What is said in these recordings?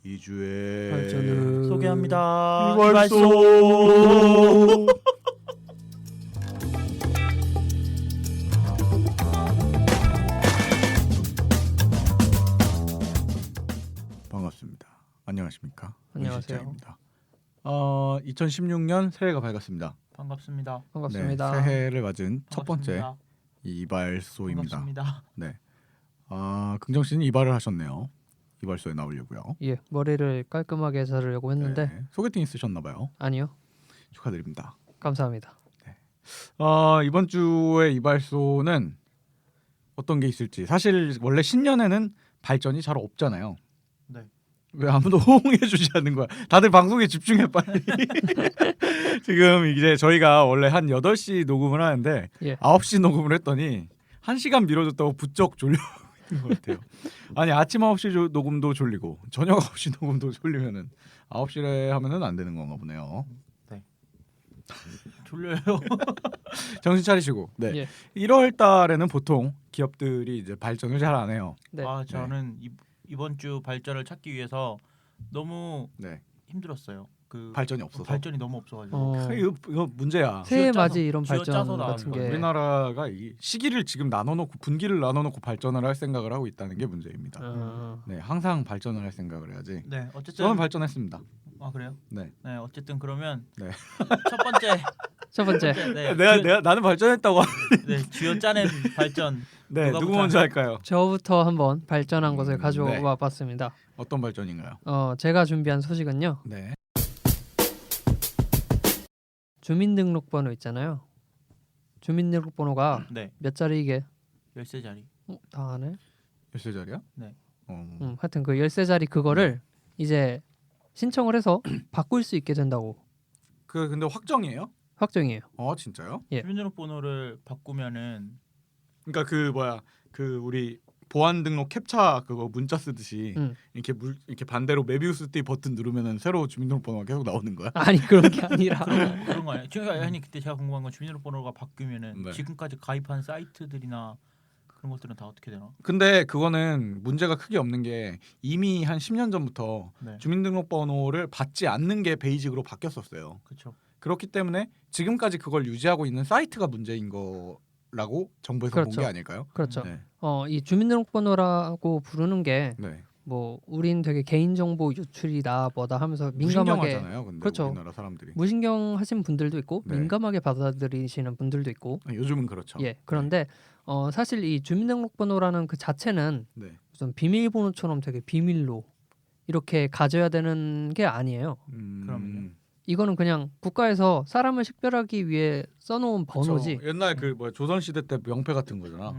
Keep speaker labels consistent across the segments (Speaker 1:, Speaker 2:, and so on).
Speaker 1: 2주의
Speaker 2: 발전을
Speaker 3: 소개합니다.
Speaker 1: 이발소. 반갑습니다. 안녕하십니까?
Speaker 2: 안녕하세요.
Speaker 1: 실장입니다. 2016년 새해가 밝았습니다.
Speaker 3: 반갑습니다.
Speaker 2: 반갑습니다.
Speaker 1: 네, 새해를 맞은 첫 번째
Speaker 3: 반갑습니다.
Speaker 1: 이발소입니다.
Speaker 3: 반갑습니다.
Speaker 1: 네. 긍정 씨는 이발을 하셨네요. 이발소에 나오려고요.
Speaker 2: 예, 머리를 깔끔하게 자르려고 했는데
Speaker 1: 네. 소개팅 있으셨나 봐요.
Speaker 2: 아니요.
Speaker 1: 축하드립니다.
Speaker 2: 감사합니다.
Speaker 1: 이번 주에 이발소는 어떤 게 있을지 사실 원래 신년에는 발전이 잘 없잖아요.
Speaker 3: 네.
Speaker 1: 왜 아무도 호응해주지 않는 거야? 다들 방송에 집중해 빨리. 지금 이제 저희가 원래 한 8시 녹음을 하는데
Speaker 2: 예.
Speaker 1: 9시 녹음을 했더니 1시간 미뤄졌다고 부쩍 졸려 있는 것 같아요. 아니 아침 9시 녹음도 졸리고 저녁 9시 녹음도 졸리면은 9시에 하면은 안 되는 건가 보네요.
Speaker 3: 졸려요.
Speaker 1: 정신 차리시고. 네.
Speaker 2: 예.
Speaker 1: 1월 달에는 보통 기업들이 이제 발전을 잘 안 해요.
Speaker 2: 네.
Speaker 3: 저는 이번 주 발전을 찾기 위해서 너무
Speaker 1: 네.
Speaker 3: 힘들었어요.
Speaker 1: 발전이 없어서.
Speaker 3: 발전이 너무 없어가지고.
Speaker 1: 이거 문제야.
Speaker 2: 새해
Speaker 3: 쥐어짜서-
Speaker 2: 맞이 이런
Speaker 3: 쥐어짜서
Speaker 2: 발전 같은
Speaker 3: 나온
Speaker 2: 게
Speaker 1: 우리나라가 이 시기를 지금 나눠놓고 분기를 나눠놓고 발전을 할 생각을 하고 있다는 게 문제입니다. 네, 항상 발전을 할 생각을 해야지.
Speaker 3: 네, 어쨌든
Speaker 1: 저는 발전했습니다.
Speaker 3: 그래요?
Speaker 1: 네.
Speaker 3: 네, 어쨌든 그러면
Speaker 1: 네.
Speaker 3: 첫 번째
Speaker 2: 첫 번째
Speaker 3: 네,
Speaker 1: 나는 발전했다고.
Speaker 3: 네, 쥐어짜낸 발전.
Speaker 1: 네,
Speaker 3: 누가
Speaker 1: 누구
Speaker 3: 부터
Speaker 1: 먼저 할까요?
Speaker 2: 저부터 한번 발전한 것을 가져와
Speaker 1: 네.
Speaker 2: 봤습니다.
Speaker 1: 어떤 발전인가요?
Speaker 2: 제가 준비한 소식은요.
Speaker 1: 네.
Speaker 2: 주민등록번호 있잖아요. 주민등록번호가
Speaker 3: 네,
Speaker 2: 몇 자리 이게?
Speaker 3: 열쇠 자리.
Speaker 2: 다 아네.
Speaker 1: 열쇠 자리야?
Speaker 3: 네.
Speaker 2: 하여튼 그 열쇠 자리 그거를 이제 신청을 해서 바꿀 수 있게 된다고
Speaker 1: 근데 확정이에요?
Speaker 2: 확정이에요.
Speaker 1: 진짜요?
Speaker 2: 예.
Speaker 3: 주민등록번호를 바꾸면은
Speaker 1: 그러니까 우리 보안 등록 캡처 그거 문자 쓰듯이 이렇게 반대로 메비우스 띠 버튼 누르면은 새로 주민등록번호가 계속 나오는 거야?
Speaker 2: 아니 그런 게 아니라
Speaker 3: 그런 거 아니에요? 아니 그때 제가 궁금한 건 주민등록번호가 바뀌면은
Speaker 1: 네.
Speaker 3: 지금까지 가입한 사이트들이나 그런 것들은 다 어떻게 되나?
Speaker 1: 근데 그거는 문제가 크게 없는 게 이미 한 10년 전부터
Speaker 3: 네,
Speaker 1: 주민등록번호를 받지 않는 게 베이직으로 바뀌었었어요.
Speaker 3: 그렇죠.
Speaker 1: 그렇기 때문에 지금까지 그걸 유지하고 있는 사이트가 문제인 거라고 정부에서 본
Speaker 2: 그렇죠.
Speaker 1: 게 아닐까요?
Speaker 2: 그렇죠.
Speaker 1: 네.
Speaker 2: 이 주민등록번호라고 부르는 게
Speaker 1: 네.
Speaker 2: 뭐 우린 되게 개인정보 유출이다 뭐다 하면서 민감하게
Speaker 1: 무신경하잖아요. 근데
Speaker 2: 그렇죠.
Speaker 1: 우리나라 사람들이.
Speaker 2: 무신경하신 분들도 있고
Speaker 1: 네.
Speaker 2: 민감하게 받아들이시는 분들도 있고
Speaker 1: 요즘은 그렇죠.
Speaker 2: 예 그런데 사실 이 주민등록번호라는 그 자체는
Speaker 1: 네.
Speaker 2: 무슨 비밀번호처럼 되게 비밀로 이렇게 가져야 되는 게 아니에요.
Speaker 3: 그럼요.
Speaker 2: 이거는 그냥 국가에서 사람을 식별하기 위해 써놓은 번호지.
Speaker 1: 그쵸. 옛날 조선 시대 때 명패 같은 거잖아.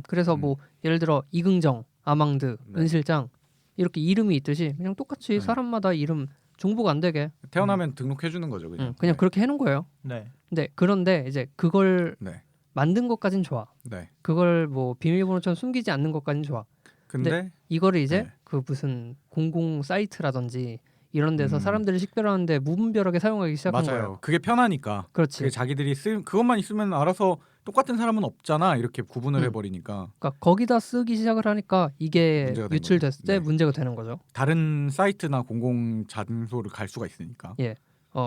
Speaker 2: 그래서 뭐 예를 들어 이긍정, 아망드,
Speaker 1: 네.
Speaker 2: 은실장 이렇게 이름이 있듯이 그냥 똑같이
Speaker 1: 네.
Speaker 2: 사람마다 이름 중복 안 되게
Speaker 1: 태어나면 등록해 주는 거죠, 그냥.
Speaker 2: 그냥 그렇게 해놓은 거예요.
Speaker 3: 네,
Speaker 2: 근데 그런데 이제 그걸
Speaker 1: 네.
Speaker 2: 만든 것까진 좋아.
Speaker 1: 네.
Speaker 2: 그걸 뭐 비밀번호처럼 숨기지 않는 것까진 좋아.
Speaker 1: 근데
Speaker 2: 이거를 이제
Speaker 1: 네.
Speaker 2: 그 무슨 공공 사이트라든지 이런 데서
Speaker 1: 음.
Speaker 2: 사람들을 식별하는데 무분별하게 사용하기 시작한
Speaker 1: 맞아요.
Speaker 2: 거예요.
Speaker 1: 그게 편하니까.
Speaker 2: 그렇지.
Speaker 1: 그게 자기들이 그것만 있으면 알아서 똑같은 사람은 없잖아. 이렇게 구분을
Speaker 2: 음.
Speaker 1: 해버리니까
Speaker 2: 그러니까 거기다 쓰기 시작을 하니까 이게
Speaker 1: 문제가 된
Speaker 2: 유출됐을
Speaker 1: 거죠.
Speaker 2: 때
Speaker 1: 네.
Speaker 2: 문제가 되는 거죠.
Speaker 1: 다른 사이트나 공공 장소를 갈 수가 있으니까.
Speaker 2: 예.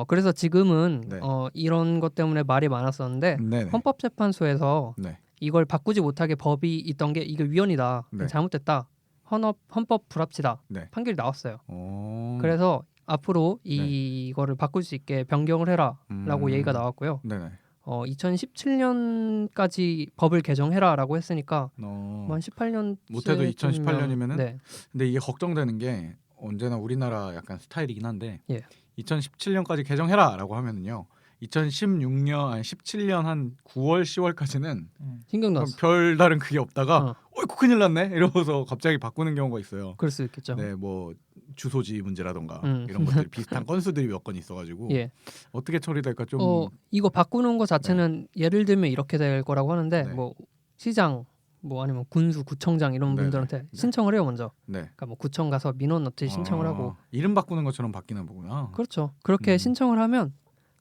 Speaker 2: 그래서 지금은
Speaker 1: 네.
Speaker 2: 이런 것 때문에 말이 많았었는데
Speaker 1: 네네.
Speaker 2: 헌법재판소에서
Speaker 1: 네.
Speaker 2: 이걸 바꾸지 못하게 법이 있던 게 이게 위헌이다,
Speaker 1: 네.
Speaker 2: 잘못됐다, 헌법 불합치다
Speaker 1: 네.
Speaker 2: 판결이 나왔어요.
Speaker 1: 오.
Speaker 2: 그래서 앞으로
Speaker 1: 네.
Speaker 2: 이거를 바꿀 수 있게 변경을 해라라고 얘기가 나왔고요.
Speaker 1: 네네.
Speaker 2: 2017년까지 법을 개정해라라고 했으니까 한 18년
Speaker 1: 못해도 2018년이면은
Speaker 2: 네.
Speaker 1: 근데 이게 걱정되는 게 언제나 우리나라 약간 스타일이긴 한데
Speaker 2: 예.
Speaker 1: 2017년까지 개정해라라고 하면은요. 2016년 아니 17년 한 9월 10월까지는
Speaker 2: 신경도 안 써.
Speaker 1: 별다른 그게 없다가
Speaker 2: 어.
Speaker 1: 어이구 큰일 났네 이러면서 갑자기 바꾸는 경우가 있어요.
Speaker 2: 그럴 수 있겠죠.
Speaker 1: 네, 뭐 주소지 문제라던가
Speaker 2: 음.
Speaker 1: 이런 것들 비슷한 건수들이 몇 건 있어가지고
Speaker 2: 예.
Speaker 1: 어떻게 처리될까 좀
Speaker 2: 이거 바꾸는 거 자체는 예를 들면 이렇게 될 거라고 하는데
Speaker 1: 네.
Speaker 2: 뭐 시장 뭐 아니면 군수 구청장 이런
Speaker 1: 네네.
Speaker 2: 분들한테
Speaker 1: 네.
Speaker 2: 신청을 해요 먼저.
Speaker 1: 네.
Speaker 2: 그러니까 뭐 구청 가서 민원 넣듯이 신청을 하고.
Speaker 1: 이름 바꾸는 것처럼 바뀌나 보구나.
Speaker 2: 그렇죠. 그렇게
Speaker 1: 음.
Speaker 2: 신청을 하면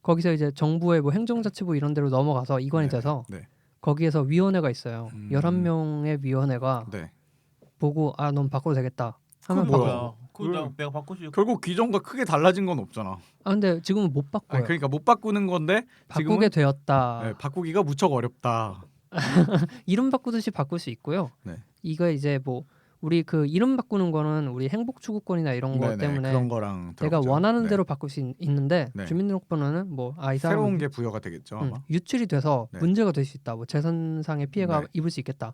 Speaker 2: 거기서 이제 정부의 뭐 행정자치부 이런 데로 넘어가서 이관이
Speaker 1: 네.
Speaker 2: 돼서
Speaker 1: 네.
Speaker 2: 거기에서 위원회가 있어요.
Speaker 1: 음.
Speaker 2: 11명의 위원회가
Speaker 1: 네.
Speaker 2: 보고 넌 바꿔도 되겠다 하면
Speaker 1: 그거 뭐야?
Speaker 2: 바꿔.
Speaker 3: 내가 바꿀 수 있고.
Speaker 1: 결국 기존과 크게 달라진 건 없잖아.
Speaker 2: 아 근데 지금은 못 바꿔요.
Speaker 1: 아니, 그러니까 못 바꾸는 건데 지금은
Speaker 2: 바꾸게 되었다.
Speaker 1: 네, 바꾸기가 무척 어렵다.
Speaker 2: 이름 바꾸듯이 바꿀 수 있고요.
Speaker 1: 네.
Speaker 2: 이거 이제 뭐 우리 그 이름 바꾸는 거는 우리 행복 추구권이나 이런 거
Speaker 1: 네네,
Speaker 2: 때문에
Speaker 1: 그런 거랑
Speaker 2: 내가
Speaker 1: 들어가죠.
Speaker 2: 원하는
Speaker 1: 네.
Speaker 2: 대로 바꿀 수 있는데
Speaker 1: 네.
Speaker 2: 주민등록번호는 뭐 이 사람
Speaker 1: 새로운 게 부여가 되겠죠 아마.
Speaker 2: 유출이 돼서
Speaker 1: 네.
Speaker 2: 문제가 될 수 있다. 뭐 재산상의 피해가
Speaker 1: 네.
Speaker 2: 입을 수 있겠다.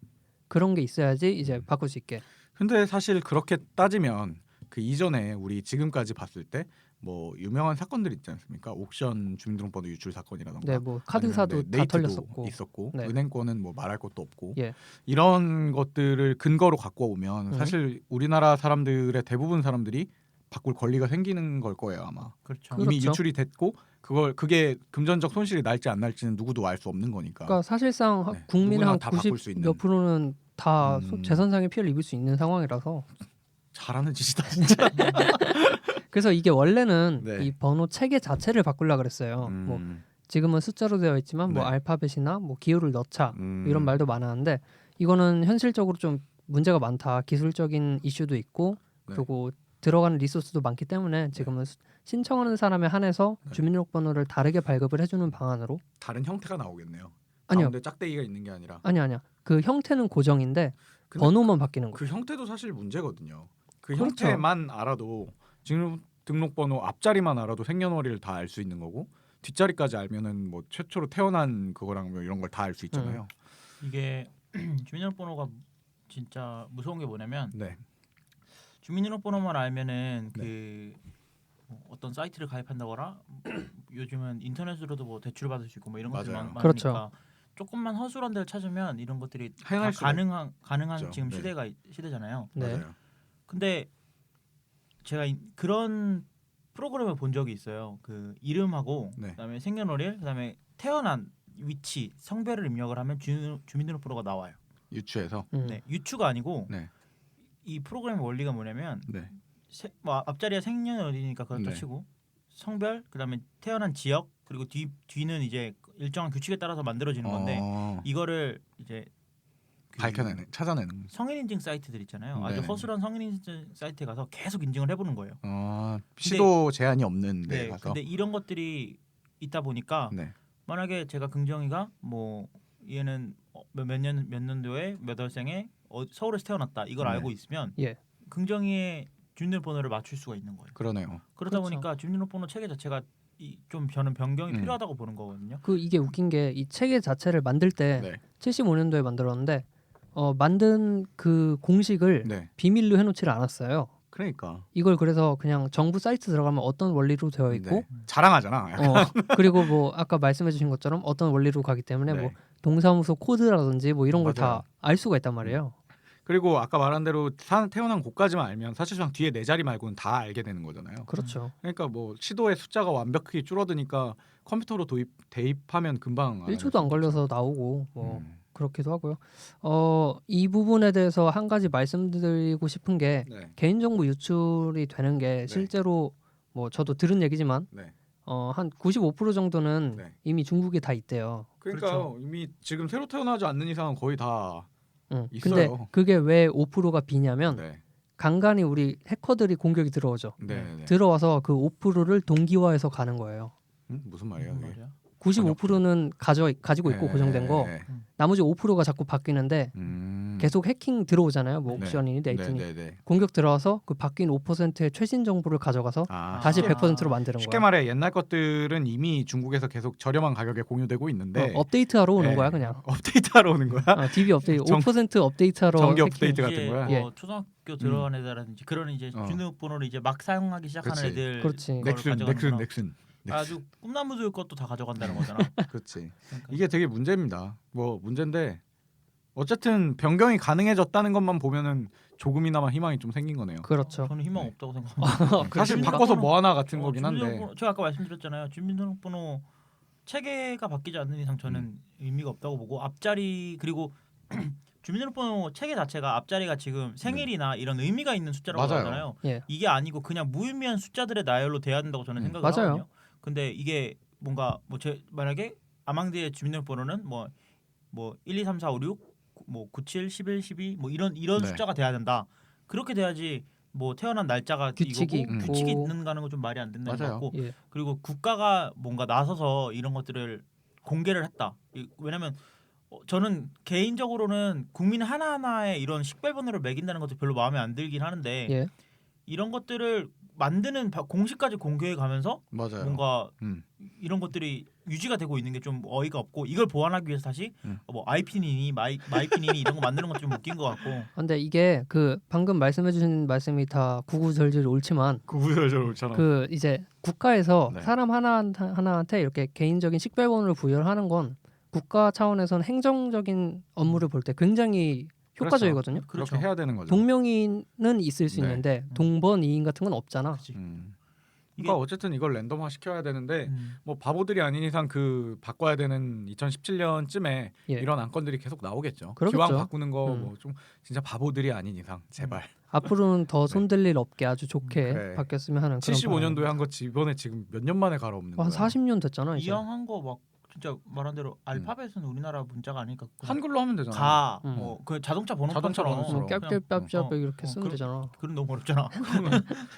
Speaker 2: 그런 게 있어야지 이제 바꿀 수 있게.
Speaker 1: 근데 사실 그렇게 따지면 그 이전에 우리 지금까지 봤을 때 뭐 유명한 사건들 있지 않습니까? 옥션 주민등록번호 유출 사건이라던가.
Speaker 2: 네, 뭐 카드사도
Speaker 1: 아니면
Speaker 2: 다
Speaker 1: 네이트도
Speaker 2: 털렸었고.
Speaker 1: 있었고
Speaker 2: 네.
Speaker 1: 은행권은 뭐 말할 것도 없고
Speaker 2: 예.
Speaker 1: 이런 것들을 근거로 갖고 오면
Speaker 2: 음.
Speaker 1: 사실 우리나라 사람들의 대부분 사람들이 바꿀 권리가 생기는 걸 거예요 아마.
Speaker 3: 그렇죠.
Speaker 2: 그-
Speaker 1: 이미
Speaker 2: 그렇죠.
Speaker 1: 유출이 됐고 그게 금전적 손실이 날지 안 날지는 누구도 알 수 없는 거니까.
Speaker 2: 그러니까 사실상
Speaker 1: 네,
Speaker 2: 국민의
Speaker 1: 누구나
Speaker 2: 한
Speaker 1: 다 바꿀 수
Speaker 2: 90
Speaker 1: 있는.
Speaker 2: 몇 프로는 다 재산상의 피해를 입을 수 있는 상황이라서
Speaker 1: 잘하는 짓이다 진짜.
Speaker 2: 그래서 이게 원래는
Speaker 1: 네.
Speaker 2: 이 번호 체계 자체를 바꾸려 그랬어요. 뭐 지금은 숫자로 되어 있지만 뭐
Speaker 1: 네.
Speaker 2: 알파벳이나 뭐 기호를 넣자
Speaker 1: 음.
Speaker 2: 이런 말도 많았는데 이거는 현실적으로 좀 문제가 많다. 기술적인 이슈도 있고
Speaker 1: 네.
Speaker 2: 그리고 들어가는 리소스도 많기 때문에 지금은 신청하는 사람에 한해서
Speaker 1: 네.
Speaker 2: 주민등록번호를 다르게 발급을 해주는 방안으로
Speaker 1: 다른 형태가 나오겠네요.
Speaker 2: 아니요.
Speaker 1: 가운데 짝대기가 있는 게 아니라.
Speaker 2: 아니야. 그 형태는 고정인데
Speaker 1: 근데
Speaker 2: 번호만 바뀌는 거예요.
Speaker 1: 그 형태도 사실 문제거든요. 그
Speaker 2: 그렇죠.
Speaker 1: 형태만 알아도 지금 등록번호 앞자리만 알아도 생년월일을 다 알 수 있는 거고 뒷자리까지 알면은 뭐 최초로 태어난 그거랑 뭐 이런 걸 다 알 수 있잖아요.
Speaker 3: 이게 주민등록번호가 진짜 무서운 게 뭐냐면
Speaker 1: 네.
Speaker 3: 주민등록번호만 알면은 뭐 어떤 사이트를 가입한다거나 요즘은 인터넷으로도 뭐 대출 받을 수 있고 뭐 이런 것들이
Speaker 1: 맞아요.
Speaker 3: 많으니까
Speaker 2: 그렇죠.
Speaker 3: 조금만 허술한 데를 찾으면 이런 것들이 다
Speaker 1: 행할 수가
Speaker 3: 가능한
Speaker 1: 있죠.
Speaker 3: 지금
Speaker 1: 네.
Speaker 3: 시대잖아요.
Speaker 2: 네.
Speaker 1: 맞아요.
Speaker 3: 근데 제가 그런 프로그램을 본 적이 있어요. 그 이름하고
Speaker 1: 네.
Speaker 3: 그다음에 생년월일, 그다음에 태어난 위치, 성별을 입력을 하면 주민등록번호가 나와요.
Speaker 1: 유추해서.
Speaker 3: 네, 유추가 아니고
Speaker 1: 네.
Speaker 3: 이 프로그램의 원리가 뭐냐면
Speaker 1: 네.
Speaker 3: 뭐 앞자리가 생년월일이니까 그렇다
Speaker 1: 네.
Speaker 3: 치고 성별, 그다음에 태어난 지역, 그리고 뒤는 이제 일정한 규칙에 따라서 만들어지는 건데 이거를 이제
Speaker 1: 밝혀내는, 찾아내는.
Speaker 3: 성인 인증 사이트들 있잖아요. 아주
Speaker 1: 네.
Speaker 3: 허술한 성인 인증 사이트에 가서 계속 인증을 해보는 거예요.
Speaker 1: 시도 제한이 없는 데
Speaker 3: 네,
Speaker 1: 가서.
Speaker 3: 근데 이런 것들이 있다 보니까
Speaker 1: 네.
Speaker 3: 만약에 제가 긍정이가 뭐 얘는 몇 년도에 몇 월생에 서울에서 태어났다 이걸
Speaker 1: 네.
Speaker 3: 알고 있으면
Speaker 2: 예.
Speaker 3: 긍정이의 주민등록번호를 맞출 수가 있는 거예요.
Speaker 1: 그러네요.
Speaker 3: 그러다
Speaker 2: 그렇죠.
Speaker 3: 보니까 주민등록번호 체계 자체가 좀 저는 변경이
Speaker 1: 음.
Speaker 3: 필요하다고 보는 거거든요.
Speaker 2: 그 이게 웃긴 게 이 체계 자체를 만들 때
Speaker 1: 네.
Speaker 2: 75년도에 만들었는데 만든 그 공식을
Speaker 1: 네.
Speaker 2: 비밀로 해놓지를 않았어요.
Speaker 1: 그러니까.
Speaker 2: 이걸 그래서 그냥 정부 사이트 들어가면 어떤 원리로 되어 있고
Speaker 1: 네. 자랑하잖아. 약간.
Speaker 2: 그리고 뭐 아까 말씀해주신 것처럼 어떤 원리로 가기 때문에
Speaker 1: 네.
Speaker 2: 뭐 동사무소 코드라든지 뭐 이런 걸 다
Speaker 1: 맞아요.
Speaker 2: 알 수가 있단 말이에요.
Speaker 1: 그리고 아까 말한 대로 태어난 곳까지만 알면 사실상 뒤에 네 자리 말고는 다 알게 되는 거잖아요.
Speaker 2: 그렇죠.
Speaker 1: 그러니까 뭐 시도의 숫자가 완벽히 줄어드니까 컴퓨터로 대입하면 금방
Speaker 2: 1초도 안 걸려서 나오고 뭐
Speaker 1: 음.
Speaker 2: 그렇기도 하고요. 이 부분에 대해서 한 가지 말씀드리고 싶은 게
Speaker 1: 네.
Speaker 2: 개인정보 유출이 되는 게 실제로 뭐 저도 들은 얘기지만
Speaker 1: 네.
Speaker 2: 한 95% 정도는
Speaker 1: 네.
Speaker 2: 이미 중국에 다 있대요.
Speaker 1: 그러니까
Speaker 3: 그렇죠.
Speaker 1: 이미 지금 새로 태어나지 않는 이상은 거의 다
Speaker 2: 근데
Speaker 1: 있어요.
Speaker 2: 그게 왜 5%가 비냐면
Speaker 1: 네.
Speaker 2: 간간히 우리 해커들이 공격이 들어오죠.
Speaker 1: 네. 네.
Speaker 2: 들어와서 그 5%를 동기화해서 가는 거예요.
Speaker 1: 무슨 말이에요?
Speaker 3: 무슨
Speaker 1: 그게?
Speaker 3: 말이야?
Speaker 2: 95%는 가지고 있고
Speaker 1: 네.
Speaker 2: 고정된 거.
Speaker 1: 네.
Speaker 2: 나머지 5%가 자꾸 바뀌는데 계속 해킹 들어오잖아요. 뭐
Speaker 1: 네.
Speaker 2: 옥션이니 네이트니
Speaker 1: 네. 네.
Speaker 2: 공격 들어와서 그 바뀐 5%의 최신 정보를 가져가서 다시
Speaker 3: 쉽게
Speaker 2: 100%로 만드는
Speaker 1: 쉽게
Speaker 2: 거야.
Speaker 1: 말해 옛날 것들은 이미 중국에서 계속 저렴한 가격에 공유되고 있는데
Speaker 2: 업데이트하러 오는
Speaker 1: 네.
Speaker 2: 거야 그냥.
Speaker 1: 업데이트하러 오는 거야?
Speaker 2: DB 업데이트
Speaker 1: 정-
Speaker 2: 5% 업데이트하러
Speaker 1: 정기
Speaker 2: 해킹.
Speaker 1: 업데이트 같은
Speaker 3: 이제
Speaker 1: 거야?
Speaker 3: 뭐
Speaker 2: 예.
Speaker 3: 초등학교 들어간 애들라든지 그런 이제 주민등록번호를 이제 막 사용하기 시작하는
Speaker 1: 그렇지.
Speaker 3: 애들
Speaker 2: 그렇지.
Speaker 1: 넥슨.
Speaker 3: 아주 꿈나무들 것도 다 가져간다는 거잖아.
Speaker 1: 그렇지.
Speaker 3: 그러니까
Speaker 1: 이게 되게 문제입니다. 뭐 문제인데 어쨌든 변경이 가능해졌다는 것만 보면은 조금이나마 희망이 좀 생긴 거네요.
Speaker 2: 그렇죠.
Speaker 3: 저는 희망
Speaker 1: 네.
Speaker 3: 없다고 생각합니다.
Speaker 1: 사실
Speaker 3: 주민등록번호-
Speaker 1: 바꿔서 뭐 하나 같은 거긴 한데.
Speaker 3: 주민등록번호, 제가 아까 말씀드렸잖아요. 주민등록번호 체계가 바뀌지 않는 이상 저는 의미가 없다고 보고 앞자리 그리고 주민등록번호 체계 자체가 앞자리가 지금 생일이나 이런 의미가 있는 숫자라고
Speaker 1: 맞아요.
Speaker 3: 하잖아요.
Speaker 2: 예.
Speaker 3: 이게 아니고 그냥 무의미한 숫자들의 나열로 돼야 된다고 저는 생각을
Speaker 2: 맞아요.
Speaker 3: 하거든요. 근데 이게 뭔가 만약에 아망드의 주민등록번호는 뭐 1, 2, 3, 4, 5, 6, 뭐 9, 7, 11, 12 뭐 이런
Speaker 1: 네.
Speaker 3: 숫자가 돼야 된다. 그렇게 돼야지 뭐 태어난 날짜가
Speaker 2: 규칙이
Speaker 3: 이거고
Speaker 2: 있고.
Speaker 3: 규칙이 있는가는 건 좀 말이 안 된다는 것
Speaker 1: 맞아요.
Speaker 3: 같고
Speaker 2: 예.
Speaker 3: 그리고 국가가 뭔가 나서서 이런 것들을 공개를 했다. 왜냐면 저는 개인적으로는 국민 하나하나에 이런 식별번호를 매긴다는 것도 별로 마음에 안 들긴 하는데
Speaker 2: 예.
Speaker 3: 이런 것들을 만드는 공식까지 공개해 가면서
Speaker 1: 맞아요.
Speaker 3: 뭔가
Speaker 1: 음.
Speaker 3: 이런 것들이 유지가 되고 있는 게 좀 어이가 없고 이걸 보완하기 위해서 다시 뭐 아이핀이니 마이핀이니 이런 거 만드는 것도 좀 웃긴 것 같고
Speaker 2: 근데 이게 그 방금 말씀해주신 말씀이 다 구구절절 옳지만
Speaker 1: 구구절절 옳잖아.
Speaker 2: 그 이제 국가에서
Speaker 1: 네.
Speaker 2: 사람 하나한테 이렇게 개인적인 식별번호를 부여하는 건 국가 차원에서는 행정적인 업무를 볼 때 굉장히 효과적이거든요.
Speaker 1: 그렇게 해야 되는 거죠.
Speaker 2: 동명이인은 있을 수
Speaker 1: 네.
Speaker 2: 있는데 동번이인 같은 건 없잖아.
Speaker 3: 그치.
Speaker 1: 그러니까 어쨌든 이걸 랜덤화 시켜야 되는데 뭐 바보들이 아닌 이상 그 바꿔야 되는 2017년쯤에
Speaker 2: 예.
Speaker 1: 이런 안건들이 계속 나오겠죠.
Speaker 2: 그러겠죠.
Speaker 1: 기왕 바꾸는 거
Speaker 2: 음.
Speaker 1: 뭐 좀 진짜 바보들이 아닌 이상 제발.
Speaker 2: 앞으로는 더
Speaker 1: 네.
Speaker 2: 손댈 일 없게 아주 좋게
Speaker 1: 그래.
Speaker 2: 바뀌었으면 하는 그런
Speaker 1: 75년도에 한 거 이번에 지금 몇 년 만에 갈아엎는 거야.
Speaker 2: 한 40년 됐잖아 이제.
Speaker 3: 이왕한 거 막 진짜 말한 대로 알파벳은 우리나라 문자가 아니니까 그냥
Speaker 1: 한글로 하면 되잖아.
Speaker 3: 가,
Speaker 2: 음.
Speaker 3: 뭐 그 자동차 번호처럼
Speaker 1: 자동차 번호처럼.
Speaker 2: 깝깝깝깝 이렇게
Speaker 3: 어,
Speaker 2: 쓰면
Speaker 3: 그럼-
Speaker 2: 되잖아.
Speaker 3: 그럼 너무 어렵잖아.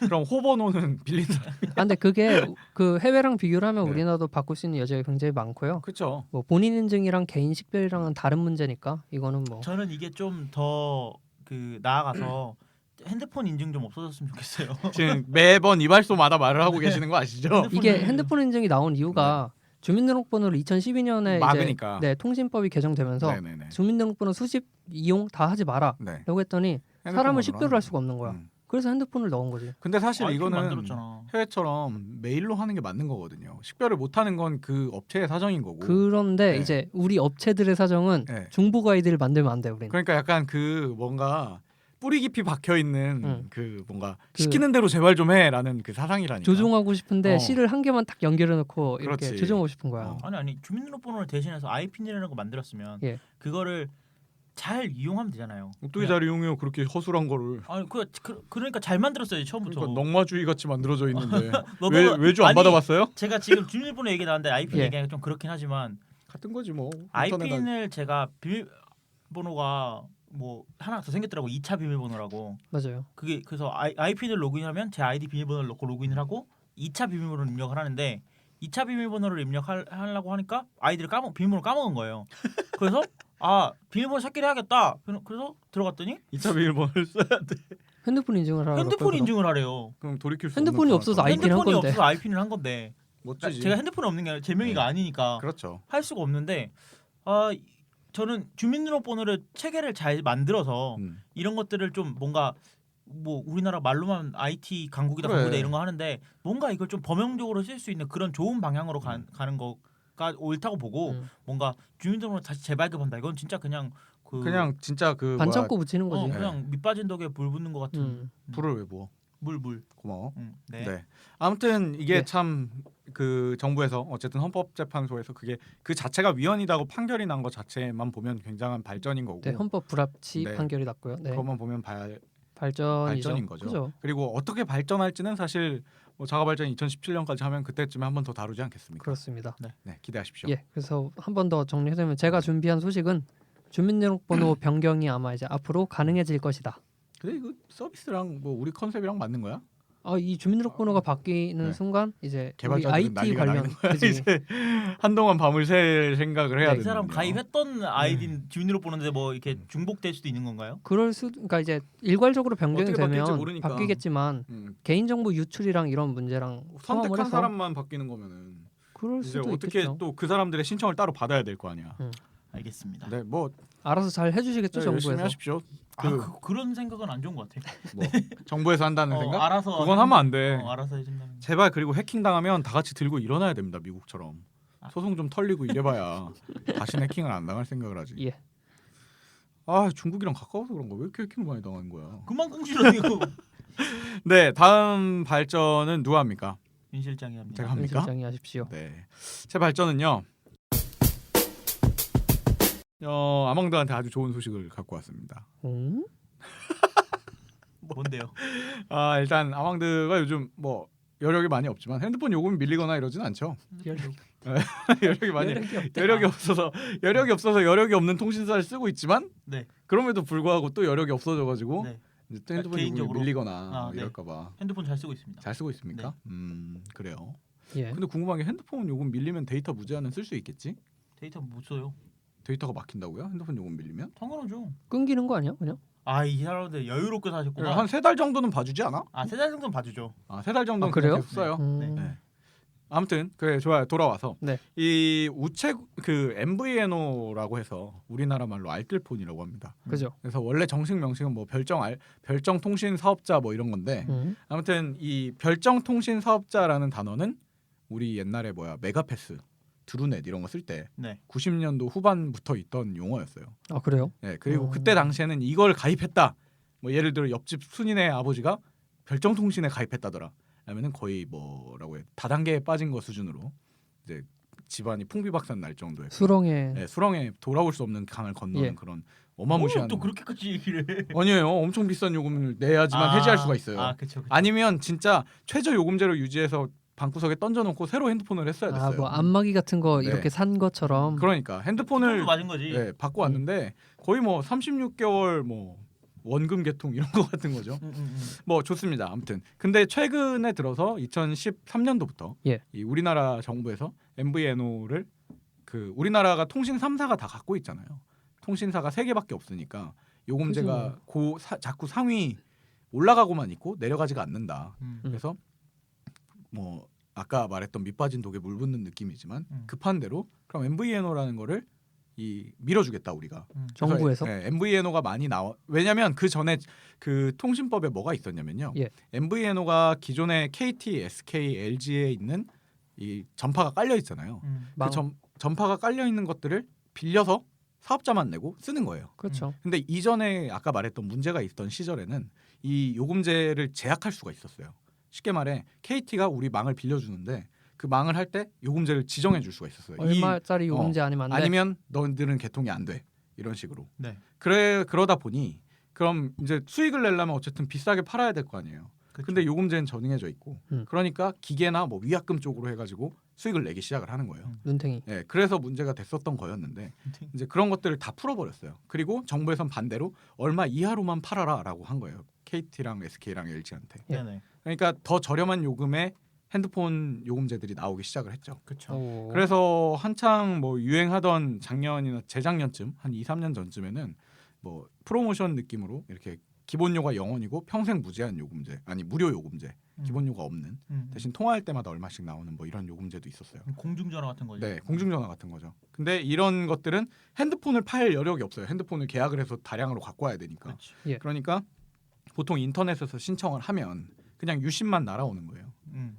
Speaker 1: 그럼 호번호는 빌린 사람.
Speaker 2: 아, 근데 그게 그 해외랑 비교를 하면
Speaker 1: 네.
Speaker 2: 우리나라도 바꿀 수 있는 여지가 굉장히 많고요.
Speaker 1: 그렇죠.
Speaker 2: 뭐 본인 인증이랑 개인 식별이랑은 다른 문제니까 이거는 뭐
Speaker 3: 저는 이게 좀 더 그 나아가서 핸드폰 인증 좀 없어졌으면 좋겠어요.
Speaker 1: 지금 매번 이발소마다 말을 하고 계시는 거 아시죠?
Speaker 2: 이게 핸드폰 인증이 나온 이유가 주민등록번호를 2012년에
Speaker 1: 막으니까.
Speaker 2: 이제 네, 통신법이 개정되면서
Speaker 1: 네네네.
Speaker 2: 주민등록번호 수집 이용 다 하지 마라.
Speaker 1: 네.
Speaker 2: 라고 했더니
Speaker 1: 핸드폰
Speaker 2: 사람을
Speaker 1: 번호로
Speaker 2: 식별을
Speaker 1: 하는
Speaker 2: 할 수가 없는 거야. 그래서 핸드폰을 넣은 거지.
Speaker 1: 근데 사실
Speaker 3: 아이폰
Speaker 1: 이거는
Speaker 3: 만들었잖아.
Speaker 1: 해외처럼 메일로 하는 게 맞는 거거든요. 식별을 못 하는 건 그 업체의 사정인 거고.
Speaker 2: 그런데
Speaker 1: 네.
Speaker 2: 이제 우리 업체들의 사정은
Speaker 1: 네.
Speaker 2: 중복 아이디를 만들면 안 돼, 우리는.
Speaker 1: 그러니까 약간 그 뭔가 뿌리 깊이 박혀 있는 그 뭔가
Speaker 2: 그
Speaker 1: 시키는 대로 제발 좀 해라는 그 사상이라니까.
Speaker 2: 조종하고 싶은데
Speaker 1: 어.
Speaker 2: C를 한 개만 딱 연결해 놓고 이렇게
Speaker 1: 그렇지.
Speaker 2: 조종하고 싶은 거야.
Speaker 1: 어.
Speaker 3: 아니 주민등록번호를 대신해서 아이핀이라는 거 만들었으면
Speaker 2: 예.
Speaker 3: 그거를 잘 이용하면 되잖아요.
Speaker 1: 어떻게 잘 이용해요? 그렇게 허술한 거를.
Speaker 3: 아니 그러니까 잘 만들었어요 처음부터.
Speaker 1: 그러니까 넉마주의 같이 만들어져 있는데
Speaker 3: 너도-
Speaker 1: 왜 외주 안
Speaker 3: 아니,
Speaker 1: 받아봤어요?
Speaker 3: 제가 지금 주민번호 얘기 나왔는데 아이핀
Speaker 2: 예.
Speaker 3: 얘기하기가 좀 그렇긴 하지만
Speaker 1: 같은 거지 뭐. 인터넷
Speaker 3: 아이핀을 제가 비밀번호가 뭐 하나 더 생겼더라고 2차 비밀번호라고.
Speaker 2: 맞아요.
Speaker 3: 그게 그래서 아이핀을 로그인하면 제 아이디 비밀번호를 넣고 로그인을 하고 2차 비밀번호를 입력을 하는데 2차 비밀번호를 입력하려고 하니까 아이디를 비밀번호를 까먹은 거예요. 그래서 비밀번호 찾기를 해야겠다. 그래서 들어갔더니
Speaker 1: 2차 비밀번호를 써야 돼.
Speaker 2: 핸드폰 인증을 하라고.
Speaker 3: 핸드폰 인증을 하래요.
Speaker 1: 그럼 돌이킬 수
Speaker 2: 핸드폰이
Speaker 1: 없는
Speaker 2: 없어서
Speaker 1: 거니까.
Speaker 2: 아이핀 한
Speaker 3: 핸드폰이
Speaker 2: 건데.
Speaker 3: 없어서 아이핀을 한 건데
Speaker 1: 멋지지.
Speaker 3: 제가 핸드폰이 없는 게 아니라 제 명의가
Speaker 1: 네.
Speaker 3: 아니니까
Speaker 1: 그렇죠.
Speaker 3: 할 수가 없는데 저는 주민등록번호를 체계를 잘 만들어서 이런 것들을 좀 뭔가 뭐 우리나라 말로만 IT 강국이다
Speaker 1: 그래.
Speaker 3: 강국이다 이런 거 하는데 뭔가 이걸 좀 범용적으로 쓸 수 있는 그런 좋은 방향으로 가는 거가 옳다고 보고 뭔가 주민등록을 다시 재발급한다 이건 진짜 그냥
Speaker 1: 그냥 진짜 그
Speaker 2: 반창고 붙이는 거지.
Speaker 3: 그냥 밑 빠진 덕에 불 붙는 것 같은
Speaker 1: 불을 왜 부어?
Speaker 3: 물
Speaker 1: 고마워.
Speaker 3: 네.
Speaker 1: 네. 아무튼 이게
Speaker 2: 네.
Speaker 1: 참 그 정부에서 어쨌든 헌법재판소에서 그게 그 자체가 위헌이다고 판결이 난 것 자체만 보면 굉장한 발전인 거고.
Speaker 2: 네, 헌법 불합치
Speaker 1: 네.
Speaker 2: 판결이 났고요. 네.
Speaker 1: 그것만 보면
Speaker 2: 발전이죠.
Speaker 1: 발전인 거죠.
Speaker 2: 그죠?
Speaker 1: 그리고 어떻게 발전할지는 사실 뭐 자가 발전 2017년까지 하면 그때쯤에 한 번 더 다루지 않겠습니까?
Speaker 2: 그렇습니다.
Speaker 1: 네, 기대하십시오.
Speaker 2: 예. 그래서 한 번 더 정리해드리면 제가 준비한 소식은 주민등록번호 변경이 아마 이제 앞으로 가능해질 것이다.
Speaker 1: 근데 이거 서비스랑 뭐 우리 컨셉이랑 맞는 거야?
Speaker 2: 이 주민등록번호가 바뀌는
Speaker 1: 네.
Speaker 2: 순간 이제 우리
Speaker 1: 개발자들은
Speaker 2: IT
Speaker 1: 난리가
Speaker 2: 관련
Speaker 1: 나는 거야.
Speaker 2: 그지?
Speaker 1: 이제 한동안 밤을 새 생각을 해야
Speaker 2: 네,
Speaker 1: 되는
Speaker 3: 이 사람 가입했던 아이디는 주민등록번호인데 뭐 이렇게 중복될 수도 있는 건가요?
Speaker 2: 그러니까 이제 일괄적으로 변경이
Speaker 1: 어떻게 바뀔지
Speaker 2: 되면
Speaker 1: 모르니까.
Speaker 2: 바뀌겠지만 개인정보 유출이랑 이런 문제랑 포함을
Speaker 1: 선택한
Speaker 2: 해서
Speaker 1: 사람만 바뀌는 거면은
Speaker 2: 그럴
Speaker 1: 이제
Speaker 2: 수도
Speaker 1: 어떻게
Speaker 2: 있겠죠.
Speaker 1: 또 그 사람들의 신청을 따로 받아야 될 거 아니야.
Speaker 3: 알겠습니다.
Speaker 1: 네, 뭐
Speaker 2: 알아서 잘 해주시겠죠
Speaker 1: 열심히
Speaker 2: 정부에서.
Speaker 1: 하십시오.
Speaker 3: 그런 생각은 안 좋은 것 같아요.
Speaker 1: 뭐 정부에서 한다는 생각?
Speaker 3: 알아서
Speaker 1: 그건 하면 안 돼.
Speaker 3: 알아서 해준다는.
Speaker 1: 제발 그리고 해킹 당하면 다 같이 들고 일어나야 됩니다. 미국처럼
Speaker 3: 아.
Speaker 1: 소송 좀 털리고 이래봐야 다시는 해킹을 안 당할 생각을 하지.
Speaker 2: 예.
Speaker 1: 중국이랑 가까워서 그런가 왜 이렇게 해킹을 많이 당하는 거야?
Speaker 3: 그만큼 싫어요.
Speaker 1: 네, 다음 발전은 누가 합니까?
Speaker 3: 윤 실장이 합니다.
Speaker 1: 제가 합니까?
Speaker 2: 실장이 하십시오.
Speaker 1: 네, 제 발전은요. 아망드한테 아주 좋은 소식을 갖고 왔습니다.
Speaker 2: 응?
Speaker 3: 뭔데요?
Speaker 1: 일단 아망드가 요즘 뭐 여력이 많이 없지만 핸드폰 요금이 밀리거나 이러진 않죠. 여력이 없어서 여력이 없는 통신사를 쓰고 있지만
Speaker 3: 네.
Speaker 1: 그럼에도 불구하고 또 여력이 없어져가지고
Speaker 3: 네.
Speaker 1: 이제 핸드폰이
Speaker 3: 개인적으로?
Speaker 1: 밀리거나
Speaker 3: 아, 네.
Speaker 1: 이럴까봐
Speaker 3: 핸드폰 잘 쓰고 있습니다.
Speaker 1: 잘 쓰고 있습니까? 그래요.
Speaker 2: 예.
Speaker 1: 근데 궁금한 게 핸드폰 요금 밀리면 데이터 무제한은 쓸 수 있겠지?
Speaker 3: 데이터 못 써요.
Speaker 1: 데이터가 막힌다고요? 핸드폰 요금 밀리면?
Speaker 3: 당연하죠.
Speaker 2: 끊기는 거 아니야 그냥?
Speaker 3: 이 사람들 여유롭게 사셨구나.
Speaker 1: 한 3달 정도는 봐주지 않아?
Speaker 3: 3달 정도는 봐주죠.
Speaker 1: 3달 정도는
Speaker 2: 아, 그래요?
Speaker 1: 그냥 계속 써요.
Speaker 3: 네.
Speaker 1: 아무튼 그래 좋아요. 돌아와서
Speaker 2: 네.
Speaker 1: 이 우체 그 MVNO라고 해서 우리나라 말로 알뜰폰이라고 합니다.
Speaker 2: 그죠.
Speaker 1: 그래서 원래 정식 명칭은 뭐 별정 통신 사업자 뭐 이런 건데 아무튼 이 별정 통신 사업자라는 단어는 우리 옛날에 메가패스, 드루넷 이런 거 쓸 때
Speaker 3: 네.
Speaker 1: 90년도 후반부터 있던 용어였어요.
Speaker 2: 아 그래요?
Speaker 1: 네, 그리고 그때 당시에는 이걸 가입했다. 뭐 예를 들어 옆집 순이네 아버지가 별정 통신에 가입했다더라. 라면은 거의 뭐라고 해 다단계에 빠진 거 수준으로 이제 집안이 풍비박산 날 정도의
Speaker 2: 수렁에
Speaker 1: 네, 수렁에 돌아올 수 없는 강을 건너는
Speaker 2: 예.
Speaker 1: 그런 어마무시한
Speaker 3: 또 그렇게까지 얘기를 해.
Speaker 1: 아니에요. 엄청 비싼 요금을 내야지만 해지할 수가 있어요.
Speaker 3: 그쵸.
Speaker 1: 아니면 진짜 최저 요금제로 유지해서 방구석에 던져놓고 새로 핸드폰을 했어야 됐어요.
Speaker 2: 뭐 안마기 같은 거
Speaker 1: 네.
Speaker 2: 이렇게 산 것처럼
Speaker 1: 그러니까 핸드폰을
Speaker 3: 맞은 거지.
Speaker 1: 네, 받고 왔는데 거의 뭐 36개월 뭐 원금 개통 이런 거 같은 거죠. 뭐 좋습니다. 아무튼 근데 최근에 들어서 2013년도부터
Speaker 2: 예.
Speaker 1: 이 우리나라 정부에서 MVNO를 그 우리나라가 통신 3사가 다 갖고 있잖아요. 통신사가 3개밖에 없으니까 요금제가 자꾸 상위 올라가고만 있고 내려가지가 않는다. 그래서 뭐 아까 말했던 밑빠진 독에 물 붓는 느낌이지만 급한 대로 그럼 MVNO라는 거를 밀어주겠다 우리가.
Speaker 2: 정부에서?
Speaker 1: 그래서, MVNO가 많이 나와. 왜냐하면 그 전에 그 통신법에 뭐가 있었냐면요.
Speaker 2: 예.
Speaker 1: MVNO가 기존의 KT, SK, LG에 있는 이 전파가 깔려 있잖아요. 그 전파가 깔려 있는 것들을 빌려서 사업자만 내고 쓰는 거예요.
Speaker 2: 그렇죠.
Speaker 1: 근데 이전에 아까 말했던 문제가 있던 시절에는 이 요금제를 제약할 수가 있었어요. 쉽게 말해 KT가 우리 망을 빌려주는데 그 망을 할 때 요금제를 지정해 줄 수가 있었어요.
Speaker 2: 얼마짜리 요금제 아니면 안 돼?
Speaker 1: 아니면 너희들은 개통이 안 돼. 이런 식으로.
Speaker 3: 네.
Speaker 1: 그러다 보니 그럼 이제 수익을 내려면 어쨌든 비싸게 팔아야 될 거 아니에요.
Speaker 3: 그쵸.
Speaker 1: 근데 요금제는 전응해져 있고
Speaker 2: 음.
Speaker 1: 그러니까 기계나 뭐 위약금 쪽으로 해가지고 수익을 내기 시작을 하는 거예요.
Speaker 2: 눈탱이.
Speaker 1: 네, 그래서 문제가 됐었던 거였는데 이제 그런 것들을 다 풀어버렸어요. 그리고 정부에선 반대로 얼마 이하로만 팔아라라고 한 거예요. KT랑 SK랑 LG한테.
Speaker 2: 예.
Speaker 3: 네네.
Speaker 1: 그러니까 더 저렴한 요금에 핸드폰 요금제들이 나오기 시작을 했죠.
Speaker 3: 그렇죠.
Speaker 1: 그래서 한창 뭐 유행하던 작년이나 재작년쯤 한 2, 3년 전쯤에는 뭐 프로모션 느낌으로 이렇게 기본료가 0원이고 평생 무제한 요금제 아니 무료 요금제 기본료가 없는 대신 통화할 때마다 얼마씩 나오는 뭐 이런 요금제도 있었어요.
Speaker 3: 공중전화 같은 거죠.
Speaker 1: 네, 공중전화 같은 거죠. 근데 이런 것들은 핸드폰을 팔 여력이 없어요. 핸드폰을 계약을 해서 다량으로 갖고 와야 되니까.
Speaker 3: 그렇지.
Speaker 2: 예.
Speaker 1: 그러니까 보통 인터넷에서 신청을 하면 그냥 유심만 날아오는 거예요.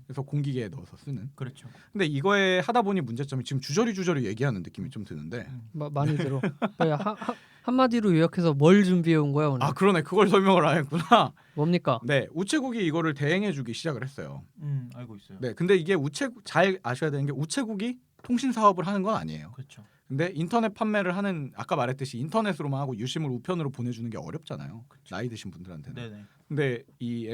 Speaker 1: 그래서 공기계에 넣어서 쓰는.
Speaker 3: 그렇죠.
Speaker 1: 근데 이거에 하다 보니 문제점이 지금 주저리 얘기하는 느낌이 좀 드는데.
Speaker 2: 많이 들어. 한마디로 요약해서 뭘 준비해 온 거야 오늘?
Speaker 1: 아 그러네. 그걸 설명을 안 했구나.
Speaker 2: 뭡니까?
Speaker 1: 네, 우체국이 이거를 대행해주기 시작을 했어요.
Speaker 3: 알고 있어요.
Speaker 1: 네, 근데 이게 잘 아셔야 되는 게 우체국이 통신 사업을 하는 건 아니에요.
Speaker 3: 그렇죠.
Speaker 1: 근데 인터넷 판매를 하는 아까 말했듯이 인터넷으로만 하고 유심을 우편으로 보내주는 게 어렵잖아요. 나이 드신 분들한테는.
Speaker 3: 네네.
Speaker 1: 근데 이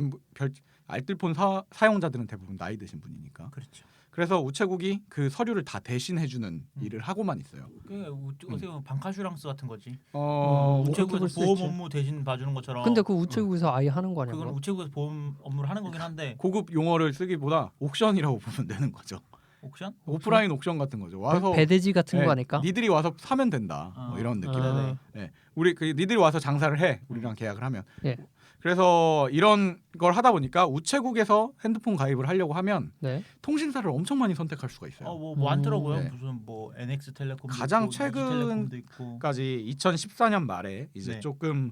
Speaker 1: 알뜰폰 사용자들은 대부분 나이 드신 분이니까.
Speaker 3: 그렇죠.
Speaker 1: 그래서 우체국이 그 서류를 다 대신해주는 일을 하고만 있어요.
Speaker 3: 어떻게 보면 방카슈랑스 같은 거지.
Speaker 2: 그렇게 볼
Speaker 3: 우체국에서
Speaker 2: 수
Speaker 3: 보험
Speaker 2: 있지.
Speaker 3: 업무 대신 봐주는 것처럼.
Speaker 2: 근데 그 우체국에서 아예 하는 거 아니야?
Speaker 3: 그건
Speaker 2: 그거?
Speaker 3: 우체국에서 보험 업무를 하는 거긴 한데.
Speaker 1: 고급 용어를 쓰기보다 옥션이라고 보면 되는 거죠.
Speaker 3: 옥션?
Speaker 1: 오프라인 옥션 같은 거죠. 와서
Speaker 2: 배대지 같은
Speaker 1: 네,
Speaker 2: 거 아닐까?
Speaker 1: 니들이 와서 사면 된다. 뭐 이런 느낌으로. 네. 우리 니들이 와서 장사를 해. 우리랑 계약을 하면.
Speaker 2: 예.
Speaker 1: 그래서 이런 걸 하다 보니까 우체국에서 핸드폰 가입을 하려고 하면
Speaker 2: 네.
Speaker 1: 통신사를 엄청 많이 선택할 수가 있어요.
Speaker 3: 뭐 많더라고요.
Speaker 1: 네.
Speaker 3: 무슨 뭐 NX텔레콤
Speaker 1: 가장
Speaker 3: 텔레콤도 있고.
Speaker 1: 까지 2014년 말에 이제
Speaker 3: 네.
Speaker 1: 조금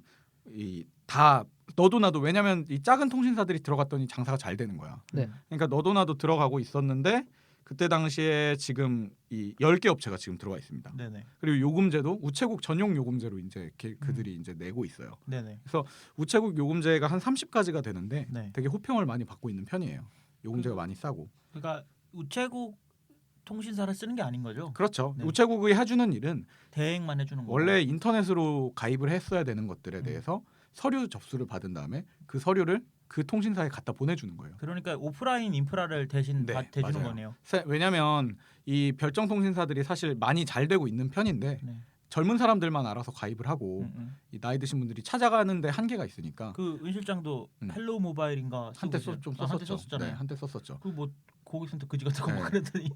Speaker 1: 다 너도 나도 왜냐면 이 작은 통신사들이 들어갔더니 장사가 잘 되는 거야.
Speaker 2: 네.
Speaker 1: 그러니까 너도 나도 들어가고 있었는데 그때 당시에 지금 이 10개 업체가 지금 들어가 있습니다.
Speaker 3: 네네.
Speaker 1: 그리고 요금제도 우체국 전용 요금제로 이제 그들이 이제 내고 있어요.
Speaker 3: 네네.
Speaker 1: 그래서 우체국 요금제가 한 30가지가 되는데
Speaker 3: 네.
Speaker 1: 되게 호평을 많이 받고 있는 편이에요. 요금제가 많이 싸고.
Speaker 3: 그러니까 우체국 통신사를 쓰는 게 아닌 거죠.
Speaker 1: 그렇죠.
Speaker 3: 네.
Speaker 1: 우체국이 해주는 일은
Speaker 3: 대행만 해주는 거.
Speaker 1: 원래 인터넷으로 가입을 했어야 되는 것들에 대해서 서류 접수를 받은 다음에 그 서류를 그 통신사에 갖다 보내주는 거예요.
Speaker 3: 그러니까 오프라인 인프라를 대신 대주는
Speaker 1: 맞아요.
Speaker 3: 거네요.
Speaker 1: 왜냐하면 이 별정 통신사들이 사실 많이 잘 되고 있는 편인데
Speaker 3: 네.
Speaker 1: 젊은 사람들만 알아서 가입을 하고 이 나이 드신 분들이 찾아가는데 한계가 있으니까
Speaker 3: 그 은 실장도 헬로우 모바일인가
Speaker 1: 한때
Speaker 3: 쓰고
Speaker 1: 좀
Speaker 3: 한때
Speaker 1: 썼었죠.
Speaker 3: 썼잖아요.
Speaker 1: 네, 한때 썼었죠.
Speaker 3: 그 뭐 고객센터 그지 같은 거막
Speaker 1: 네.
Speaker 3: 그랬더니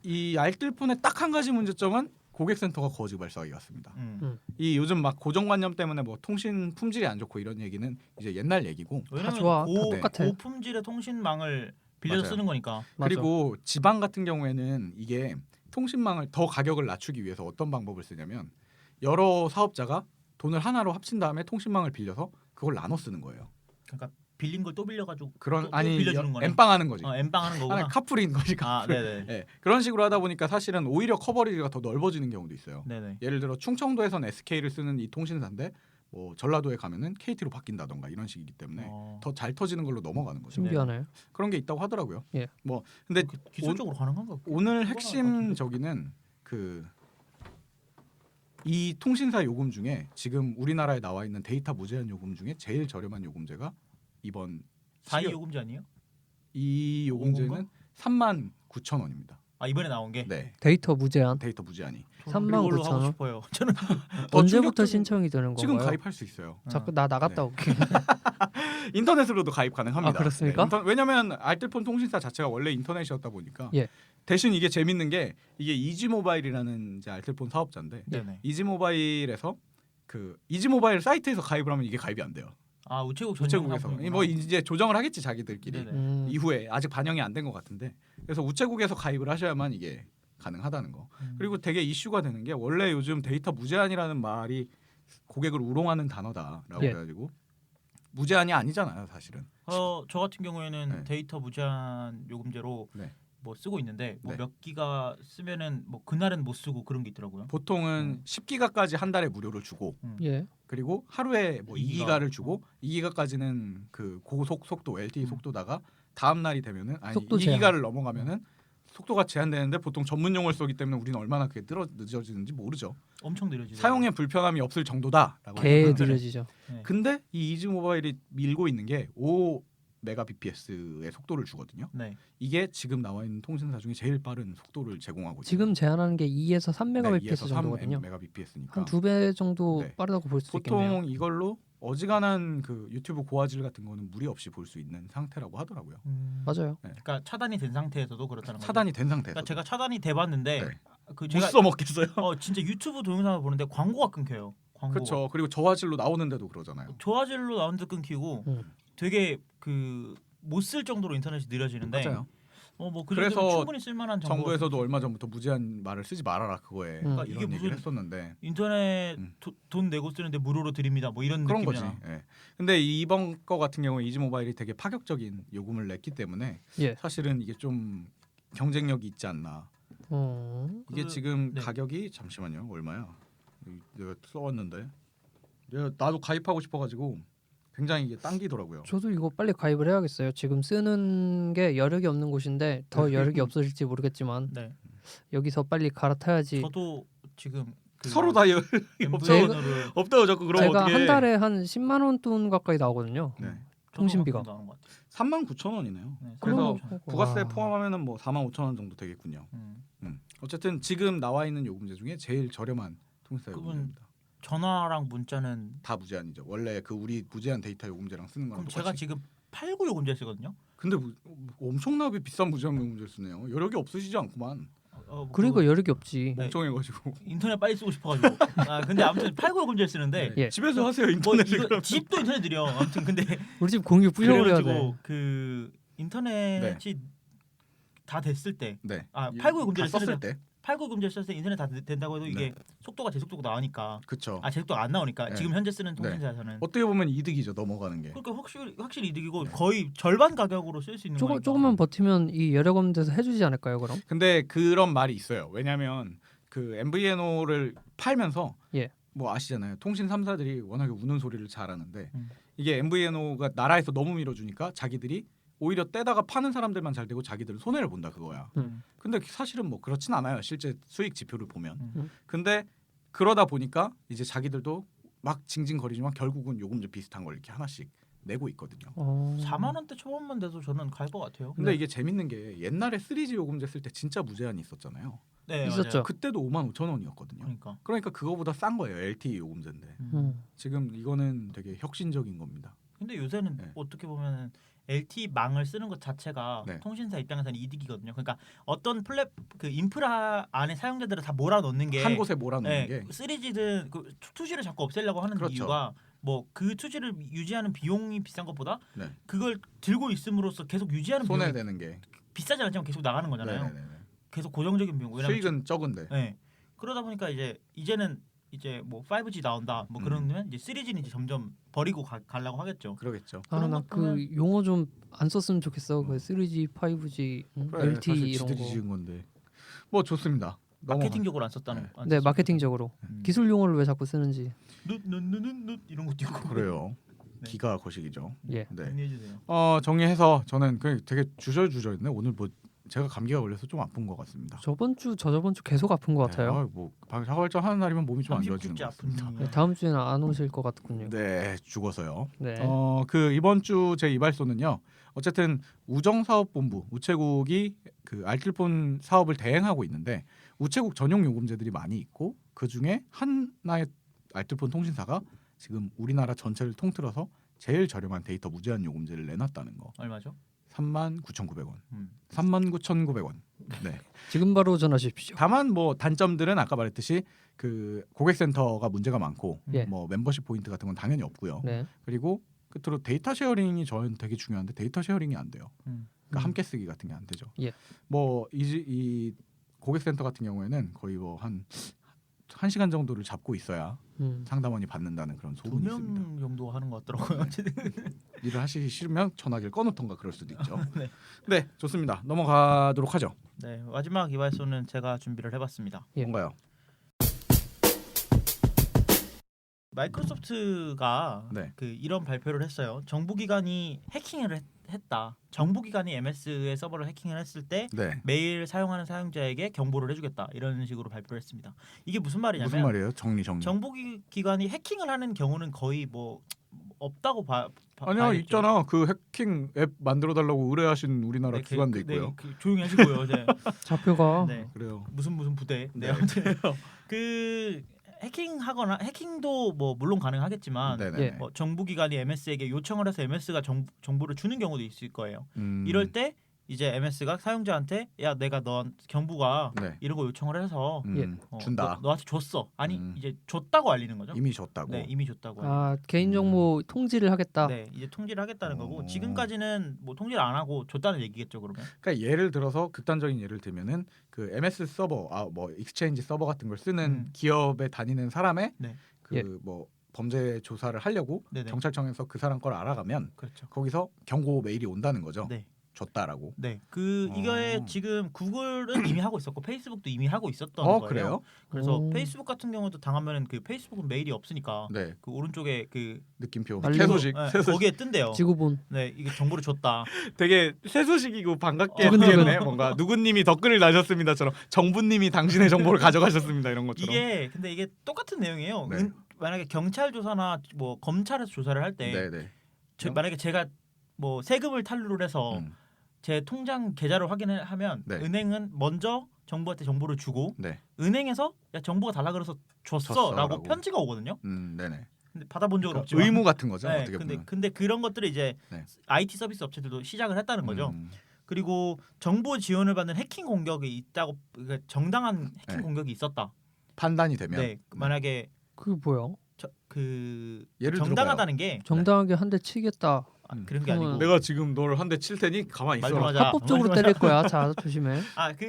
Speaker 1: 이 알뜰폰의 딱 한 가지 문제점은 고객센터가 거지 발사하기 같습니다. 이 요즘 막 고정관념 때문에 뭐 통신 품질이 안 좋고 이런 얘기는 이제 옛날 얘기고
Speaker 3: 왜냐면
Speaker 2: 좋아. 다
Speaker 1: 네.
Speaker 2: 똑같아.
Speaker 3: 고품질의 통신망을 빌려서
Speaker 1: 맞아요.
Speaker 3: 쓰는 거니까.
Speaker 2: 맞아.
Speaker 1: 그리고 지방 같은 경우에는 이게 통신망을 더 가격을 낮추기 위해서 어떤 방법을 쓰냐면 여러 사업자가 돈을 하나로 합친 다음에 통신망을 빌려서 그걸 나눠 쓰는 거예요.
Speaker 3: 그러니까 빌린 걸 또 빌려가지고
Speaker 1: 그런
Speaker 3: 또
Speaker 1: 아니
Speaker 3: 빌려주는 거네.
Speaker 1: 엠빵하는 거지.
Speaker 3: 엠빵하는 거구나.
Speaker 1: 하나 카풀인 거지.
Speaker 3: 아,
Speaker 1: 카풀.
Speaker 3: 네네.
Speaker 1: 네, 그런 식으로 하다 보니까 사실은 오히려 커버리지가 더 넓어지는 경우도 있어요.
Speaker 3: 네네.
Speaker 1: 예를 들어 충청도에선 SK를 쓰는 이 통신사인데 뭐 전라도에 가면은 KT로 바뀐다던가 이런 식이기 때문에 더 잘 터지는 걸로 넘어가는 거죠.
Speaker 2: 신기하네요.
Speaker 1: 그런 게 있다고 하더라고요.
Speaker 2: 예.
Speaker 1: 뭐 근데
Speaker 3: 기술적으로 가능한가?
Speaker 1: 오늘 핵심 저기는 이 통신사 요금 중에 지금 우리나라에 나와 있는 데이터 무제한 요금 중에 제일 저렴한 요금제가 이번
Speaker 3: 4위 요금제 아니에요?
Speaker 1: 이 요금제는 39,000원입니다.
Speaker 3: 아 이번에 나온 게.
Speaker 1: 네,
Speaker 2: 데이터 무제한
Speaker 1: 데이터 무제한이.
Speaker 2: 39,000원?
Speaker 3: 이걸로 하고 싶어요. 저는
Speaker 1: 더
Speaker 2: 언제부터
Speaker 1: 충격적인-
Speaker 2: 신청이 되는 건가요?
Speaker 1: 지금 가입할 수 있어요.
Speaker 2: 자꾸 나 나갔다
Speaker 1: 네.
Speaker 2: 올게.
Speaker 1: 인터넷으로도 가입 가능합니다.
Speaker 2: 아, 그렇습니까?
Speaker 1: 왜냐하면 알뜰폰 통신사 자체가 원래 인터넷이었다 보니까.
Speaker 2: 예.
Speaker 1: 대신 이게 재밌는 게 이게 이지모바일이라는 이제 알뜰폰 사업자인데
Speaker 3: 네네.
Speaker 1: 이지모바일에서 그 이지모바일 사이트에서 가입을 하면 이게 가입이 안 돼요.
Speaker 3: 아 우체국
Speaker 1: 우체국에서
Speaker 3: 상품이구나.
Speaker 1: 뭐 이제 조정을 하겠지 자기들끼리.
Speaker 3: 네네.
Speaker 1: 이후에 아직 반영이 안 된 것 같은데 그래서 우체국에서 가입을 하셔야만 이게 가능하다는 거. 그리고 되게 이슈가 되는 게 원래 요즘 데이터 무제한이라는 말이 고객을 우롱하는 단어다라고
Speaker 2: 예.
Speaker 1: 해가지고 무제한이 아니잖아요 사실은.
Speaker 3: 저 같은 경우에는
Speaker 1: 네.
Speaker 3: 데이터 무제한 요금제로
Speaker 1: 네.
Speaker 3: 뭐 쓰고 있는데 뭐
Speaker 1: 네.
Speaker 3: 몇 기가 쓰면은 뭐 그날은 못 쓰고 그런 게 있더라고요.
Speaker 1: 보통은 10기가까지 한 달에 무료로 주고
Speaker 2: 예.
Speaker 1: 그리고 하루에 뭐
Speaker 3: 2기가.
Speaker 1: 2기가를 주고 2기가까지는 그 고속 속도 LTE 속도다가 다음 날이 되면은 아니
Speaker 2: 속도
Speaker 1: 2기가를 넘어가면은 속도가 제한되는데 보통 전문 용어를 쓰기 때문에 우리는 얼마나 그게 늦어지는지 모르죠.
Speaker 3: 엄청 느려지죠.
Speaker 1: 사용에 불편함이 없을 정도다라고.
Speaker 2: 개
Speaker 1: 하는데
Speaker 2: 느려지죠.
Speaker 3: 네.
Speaker 1: 근데 이 이지모바일이 밀고 있는 게 5mbps의 속도를 주거든요.
Speaker 3: 네.
Speaker 1: 이게 지금 나와 있는 통신사 중에 제일 빠른 속도를 제공하고 있어요.
Speaker 2: 지금 제한하는 게 2에서
Speaker 1: 네,
Speaker 2: 3mbps 정도거든요.
Speaker 1: 3mbps니까
Speaker 2: 한 2배 정도
Speaker 1: 네.
Speaker 2: 빠르다고 볼 수 있겠네요.
Speaker 1: 보통 이걸로 어지간한 그 유튜브 고화질 같은 거는 무리 없이 볼 수 있는 상태라고 하더라고요.
Speaker 2: 맞아요.
Speaker 3: 그러니까 차단이 된 상태에서도 그렇다는 거죠.
Speaker 1: 차단이 된 상태에서.
Speaker 3: 그러니까 제가 차단이 돼봤는데
Speaker 1: 네.
Speaker 3: 그
Speaker 1: 못
Speaker 3: 제가
Speaker 1: 써먹겠어요.
Speaker 3: 진짜 유튜브 동영상을 보는데 광고가 끊겨요. 광고가.
Speaker 1: 그렇죠. 그리고 저화질로 나오는데도 그러잖아요.
Speaker 3: 저화질로 나오는데 끊기고 되게 그 못 쓸 정도로 인터넷이 느려지는데
Speaker 1: 맞아요.
Speaker 3: 뭐
Speaker 1: 그래서
Speaker 3: 그래서 충분히 쓸만한 정보가
Speaker 1: 정부에서도 얼마 전부터 무제한 말을 쓰지 말아라 그거에
Speaker 2: 그러니까
Speaker 1: 이런
Speaker 3: 이게
Speaker 1: 얘기를
Speaker 3: 무슨
Speaker 1: 했었는데
Speaker 3: 인터넷
Speaker 1: 음.
Speaker 3: 돈 내고 쓰는데 무료로 드립니다. 뭐 이런
Speaker 1: 그런 거지.
Speaker 3: 느낌이잖아.
Speaker 1: 예. 근데 이번 거 같은 경우에 이지모바일이 되게 파격적인 요금을 냈기 때문에
Speaker 2: 예.
Speaker 1: 사실은 이게 좀 경쟁력이 있지 않나. 이게
Speaker 3: 그-
Speaker 1: 지금
Speaker 3: 네.
Speaker 1: 가격이 잠시만요. 얼마야? 내가 써왔는데 나도 가입하고 싶어가지고 굉장히 이게 당기더라고요.
Speaker 2: 저도 이거 빨리 가입을 해야겠어요. 지금 쓰는 게 여력이 없는 곳인데 더 여력이 없어질지 모르겠지만
Speaker 3: 네.
Speaker 2: 여기서 빨리 갈아타야지.
Speaker 3: 저도 지금 그
Speaker 1: 서로 다
Speaker 3: MVN을
Speaker 1: 없다고 자꾸 그러면
Speaker 2: 제가
Speaker 1: 어떻게?
Speaker 2: 한 달에 한 10만 원 돈 가까이 나오거든요.
Speaker 1: 네.
Speaker 2: 통신비가.
Speaker 1: 39,000원이네요.
Speaker 3: 네,
Speaker 1: 그래서
Speaker 2: 그러면-
Speaker 1: 부가세
Speaker 2: 와.
Speaker 1: 포함하면은 뭐 45,000원 정도 되겠군요. 어쨌든 지금 나와 있는 요금제 중에 제일 저렴한 통신사
Speaker 3: 그분
Speaker 1: 요금제입니다.
Speaker 3: 전화랑 문자는
Speaker 1: 다 무제한이죠. 원래 그 우리 무제한 데이터 요금제랑 쓰는 거랑
Speaker 3: 그럼
Speaker 1: 똑같이.
Speaker 3: 제가 지금 89 요금제 쓰거든요.
Speaker 1: 근데 엄청나게 비싼 무제한 요금제 쓰네요. 여력이 없으시지 않구만.
Speaker 2: 그러니까 여력이 없지.
Speaker 3: 네.
Speaker 1: 멍청해가지고.
Speaker 3: 인터넷 빨리 쓰고 싶어가지고. 근데 아무튼 89 요금제 쓰는데
Speaker 2: 예.
Speaker 1: 집에서 하세요
Speaker 3: 뭐
Speaker 1: 인터넷을.
Speaker 3: 이거
Speaker 1: 그럼.
Speaker 3: 집도 인터넷 느려. 아무튼 근데
Speaker 2: 우리 집 공유 부셔버려야 돼.
Speaker 3: 그래가지고 그 인터넷이 다 됐을 때
Speaker 1: 네.
Speaker 3: 89 요금제를
Speaker 1: 다 썼을
Speaker 3: 쓰는
Speaker 1: 때.
Speaker 3: 89 요금제를 썼을 때 인터넷 다 된다고 해도 이게 속도가 제속도가 나오니까
Speaker 1: 그렇죠.
Speaker 3: 제속도가 안 나오니까
Speaker 1: 네.
Speaker 3: 지금 현재 쓰는 통신사에서는
Speaker 1: 어떻게 보면 이득이죠 넘어가는 게.
Speaker 3: 그러니까 확실히 이득이고 거의 절반 가격으로 쓸 수 있는 거니까.
Speaker 2: 조금만 버티면 이 여력 없는 데서 해주지 않을까요, 그럼?
Speaker 1: 근데 그런 말이 있어요. 왜냐하면 그 MVNO를 팔면서
Speaker 2: 예.
Speaker 1: 뭐 아시잖아요. 통신 3사들이 워낙에 우는 소리를 잘하는데
Speaker 3: 음.
Speaker 1: 이게 MVNO가 나라에서 너무 밀어주니까 자기들이 오히려 떼다가 파는 사람들만 잘 되고 자기들은 손해를 본다 그거야. 근데 사실은 뭐 그렇진 않아요. 실제 수익 지표를 보면. 근데 그러다 보니까 이제 자기들도 막 징징거리지만 결국은 요금제 비슷한 걸 이렇게 하나씩 내고 있거든요.
Speaker 3: 4만 원대 초반만 돼도 저는 갈 것 같아요.
Speaker 1: 근데 이게 재밌는 게 옛날에 3G 요금제 쓸 때 진짜 무제한이 있었잖아요.
Speaker 3: 네,
Speaker 2: 있었죠.
Speaker 3: 맞아요.
Speaker 1: 그때도 55,000원이었거든요.
Speaker 3: 그러니까.
Speaker 1: 그거보다 싼 거예요. LTE 요금제인데. 지금 이거는 되게 혁신적인 겁니다.
Speaker 3: 근데 요새는
Speaker 1: 네.
Speaker 3: 어떻게 보면 LTE 망을 쓰는 것 자체가
Speaker 1: 네.
Speaker 3: 통신사 입장에서는 이득이거든요. 그러니까 어떤 그 인프라 안에 사용자들을 다 몰아넣는 게
Speaker 1: 한 곳에 몰아넣는 게
Speaker 3: 3G든 그 2G를 자꾸 없애려고 하는
Speaker 1: 그렇죠.
Speaker 3: 이유가 뭐 그 2G를 유지하는 비용이 비싼 것보다
Speaker 1: 네.
Speaker 3: 그걸 들고 있음으로써 계속 유지하는 비용이
Speaker 1: 손해되는 게
Speaker 3: 비싸지 않지만 계속 나가는 거잖아요.
Speaker 1: 네네네.
Speaker 3: 계속 고정적인 비용. 왜냐면
Speaker 1: 수익은 적은데.
Speaker 3: 네. 그러다 보니까 이제는 이제 뭐 5G 나온다 뭐 그러면 이제 3G는 이제 점점 버리고 가려고 하겠죠.
Speaker 1: 그러겠죠.
Speaker 3: 그런
Speaker 2: 나
Speaker 3: 것
Speaker 2: 그 용어 좀 안 썼으면 좋겠어. 그 3G, 5G,
Speaker 1: 그래,
Speaker 2: LTE
Speaker 1: 사실
Speaker 2: 이런
Speaker 1: 지들이
Speaker 2: 거.
Speaker 1: 지은 건데. 뭐 좋습니다.
Speaker 3: 마케팅적으로 안 썼다는. 안
Speaker 2: 네,
Speaker 3: 썼으면
Speaker 2: 마케팅적으로.
Speaker 1: 음.
Speaker 2: 기술 용어를 왜 자꾸 쓰는지.
Speaker 3: 눕 이런 것도 있고.
Speaker 1: 그래요.
Speaker 3: 네.
Speaker 1: 기가 거식이죠.
Speaker 2: 예.
Speaker 1: 네.
Speaker 3: 정리해 주세요.
Speaker 1: 정리해서 저는 그 되게 주저주저했네. 오늘 뭐 제가 감기가 걸려서 좀 아픈 것 같습니다.
Speaker 2: 저번 주, 저저번 주 계속 아픈 것 같아요.
Speaker 1: 뭐 자활전 하는 날이면 몸이 좀 안
Speaker 3: 30주째
Speaker 1: 좋아지는 것
Speaker 3: 아픈
Speaker 1: 같습니다.
Speaker 3: 중이에요.
Speaker 2: 네, 다음 주에는 안 오실 것 같군요.
Speaker 1: 네, 죽어서요.
Speaker 2: 네.
Speaker 1: 그 이번 주 제 이발소는요. 어쨌든 우정사업본부 우체국이 그 알뜰폰 사업을 대행하고 있는데 우체국 전용 요금제들이 많이 있고 그 중에 하나의 알뜰폰 통신사가 지금 우리나라 전체를 통틀어서 제일 저렴한 데이터 무제한 요금제를 내놨다는 거.
Speaker 3: 얼마죠?
Speaker 1: 39,900원.
Speaker 3: 음.
Speaker 1: 39,900원. 네.
Speaker 2: 지금 바로 전화주십시오.
Speaker 1: 다만 뭐 단점들은 아까 말했듯이 그 고객센터가 문제가 많고
Speaker 2: 예.
Speaker 1: 뭐 멤버십 포인트 같은 건 당연히 없고요.
Speaker 2: 네.
Speaker 1: 그리고 끝으로 데이터 쉐어링이 저는 되게 중요한데 데이터 쉐어링이 안 돼요. 그러니까
Speaker 2: 음.
Speaker 1: 함께 쓰기 같은 게 안 되죠.
Speaker 2: 예.
Speaker 1: 뭐 이 고객센터 같은 경우에는 거의 뭐 한 1시간 정도를 잡고 있어야 상담원이 받는다는 그런 소문이 있습니다.
Speaker 3: 2명 정도 하는 것 같더라고요.
Speaker 1: 일을 하시기 싫으면 전화기를 꺼놓던가 그럴 수도 있죠.
Speaker 3: 네.
Speaker 1: 네, 좋습니다. 넘어가도록 하죠.
Speaker 3: 네, 마지막 이발소는 제가 준비를 해봤습니다.
Speaker 2: 예.
Speaker 1: 뭔가요?
Speaker 3: 마이크로소프트가
Speaker 1: 네.
Speaker 3: 그 이런 발표를 했어요. 정부기관이 해킹을 했다. 정부기관이 MS의 서버를 해킹을 했을 때
Speaker 1: 네.
Speaker 3: 매일 사용하는 사용자에게 경보를 해주겠다. 이런 식으로 발표를 했습니다. 이게 무슨 말이냐면
Speaker 1: 무슨 말이에요? 정리.
Speaker 3: 정부기관이 해킹을 하는 경우는 거의 뭐 없다고
Speaker 1: 아니야,
Speaker 3: 봐야겠죠.
Speaker 1: 있잖아. 그 해킹 앱 만들어 달라고 의뢰하신 우리나라
Speaker 3: 네,
Speaker 1: 기관도 있고요.
Speaker 3: 네, 조용히 하시고요. 네.
Speaker 2: 좌표가
Speaker 3: 네.
Speaker 1: 그래요.
Speaker 3: 무슨 부대. 네,
Speaker 1: 네.
Speaker 3: 아무튼 그 해킹하거나 해킹도 뭐 물론 가능하겠지만
Speaker 1: 네네.
Speaker 2: 예.
Speaker 3: 뭐 정부기관이 MS에게 요청을 해서 MS가 정보를 주는 경우도 있을 거예요.
Speaker 1: 음,
Speaker 3: 이럴 때 이제 MS가 사용자한테 야 내가 경부가
Speaker 1: 네.
Speaker 3: 이런 거 요청을 해서
Speaker 1: 준다.
Speaker 3: 너한테 줬어. 아니
Speaker 1: 음.
Speaker 3: 이제 줬다고 알리는 거죠.
Speaker 1: 이미 줬다고.
Speaker 3: 네, 이미 줬다고.
Speaker 2: 개인정보 통지를 하겠다.
Speaker 3: 네, 이제 통지를 하겠다는 거고
Speaker 1: 어.
Speaker 3: 지금까지는 뭐 통지를 안 하고 줬다는 얘기겠죠, 그러면.
Speaker 1: 그러니까 예를 들어서 극단적인 예를 들면은 그 MS 서버, 뭐 익스체인지 서버 같은 걸 쓰는 기업에 다니는 사람의
Speaker 3: 네.
Speaker 1: 그
Speaker 2: 예.
Speaker 1: 뭐 범죄 조사를 하려고
Speaker 3: 네네.
Speaker 1: 경찰청에서 그 사람 걸 알아가면
Speaker 3: 그렇죠.
Speaker 1: 거기서 경고 메일이 온다는 거죠.
Speaker 3: 네.
Speaker 1: 줬다라고.
Speaker 3: 네, 이거에 지금 구글은 이미 하고 있었고 페이스북도 이미 하고 있었던 거예요.
Speaker 1: 그래요?
Speaker 3: 그래서
Speaker 2: 오.
Speaker 3: 페이스북 같은 경우도 당하면은 그 페이스북은 메일이 없으니까
Speaker 1: 네.
Speaker 3: 그 오른쪽에 그
Speaker 1: 느낌표.
Speaker 2: 알림.
Speaker 1: 새 소식.
Speaker 3: 네,
Speaker 1: 새 소식.
Speaker 3: 거기에 뜬대요.
Speaker 2: 지구본.
Speaker 3: 네, 이게 정보를 줬다.
Speaker 1: 되게 새 소식이고 반갑게
Speaker 2: 두근두근.
Speaker 1: 했네. 뭔가 누구님이 댓글을 나셨습니다처럼 정부님이 당신의 정보를 가져가셨습니다 이런 것처럼.
Speaker 3: 근데 이게 똑같은 내용이에요.
Speaker 1: 네.
Speaker 3: 만약에 경찰 조사나 뭐 검찰에서 조사를 할 때
Speaker 1: 네네.
Speaker 3: 만약에 제가 뭐 세금을 탈루를 해서 제 통장 계좌를 확인하면
Speaker 1: 네.
Speaker 3: 은행은 먼저 정부한테 정보를 주고
Speaker 1: 네.
Speaker 3: 은행에서 야 정보가 달라 그래서 줬어라고
Speaker 1: 줬어라고.
Speaker 3: 편지가 오거든요.
Speaker 1: 네네.
Speaker 3: 근데 받아본 적은
Speaker 1: 그러니까
Speaker 3: 없지만
Speaker 1: 의무 같은 거죠.
Speaker 3: 네,
Speaker 1: 어떻게 보면.
Speaker 3: 근데 그런 것들을 이제
Speaker 1: 네.
Speaker 3: IT 서비스 업체들도 시작을 했다는 거죠.
Speaker 1: 음.
Speaker 3: 그리고 정보 지원을 받는 해킹 공격이 있다고 그러니까 정당한 해킹
Speaker 1: 네.
Speaker 3: 공격이 있었다.
Speaker 1: 판단이 되면.
Speaker 3: 네, 만약에
Speaker 2: 그게 뭐야?
Speaker 3: 그
Speaker 1: 예를
Speaker 3: 정당하다는 게
Speaker 2: 정당하게 한 대 치겠다.
Speaker 3: 그런 게 아니고
Speaker 1: 내가 지금 너를 한 대 칠 테니 가만히
Speaker 3: 말
Speaker 1: 있어라.
Speaker 3: 좀 하자.
Speaker 2: 합법적으로
Speaker 3: 말 좀
Speaker 2: 때릴 거야. 자, 조심해.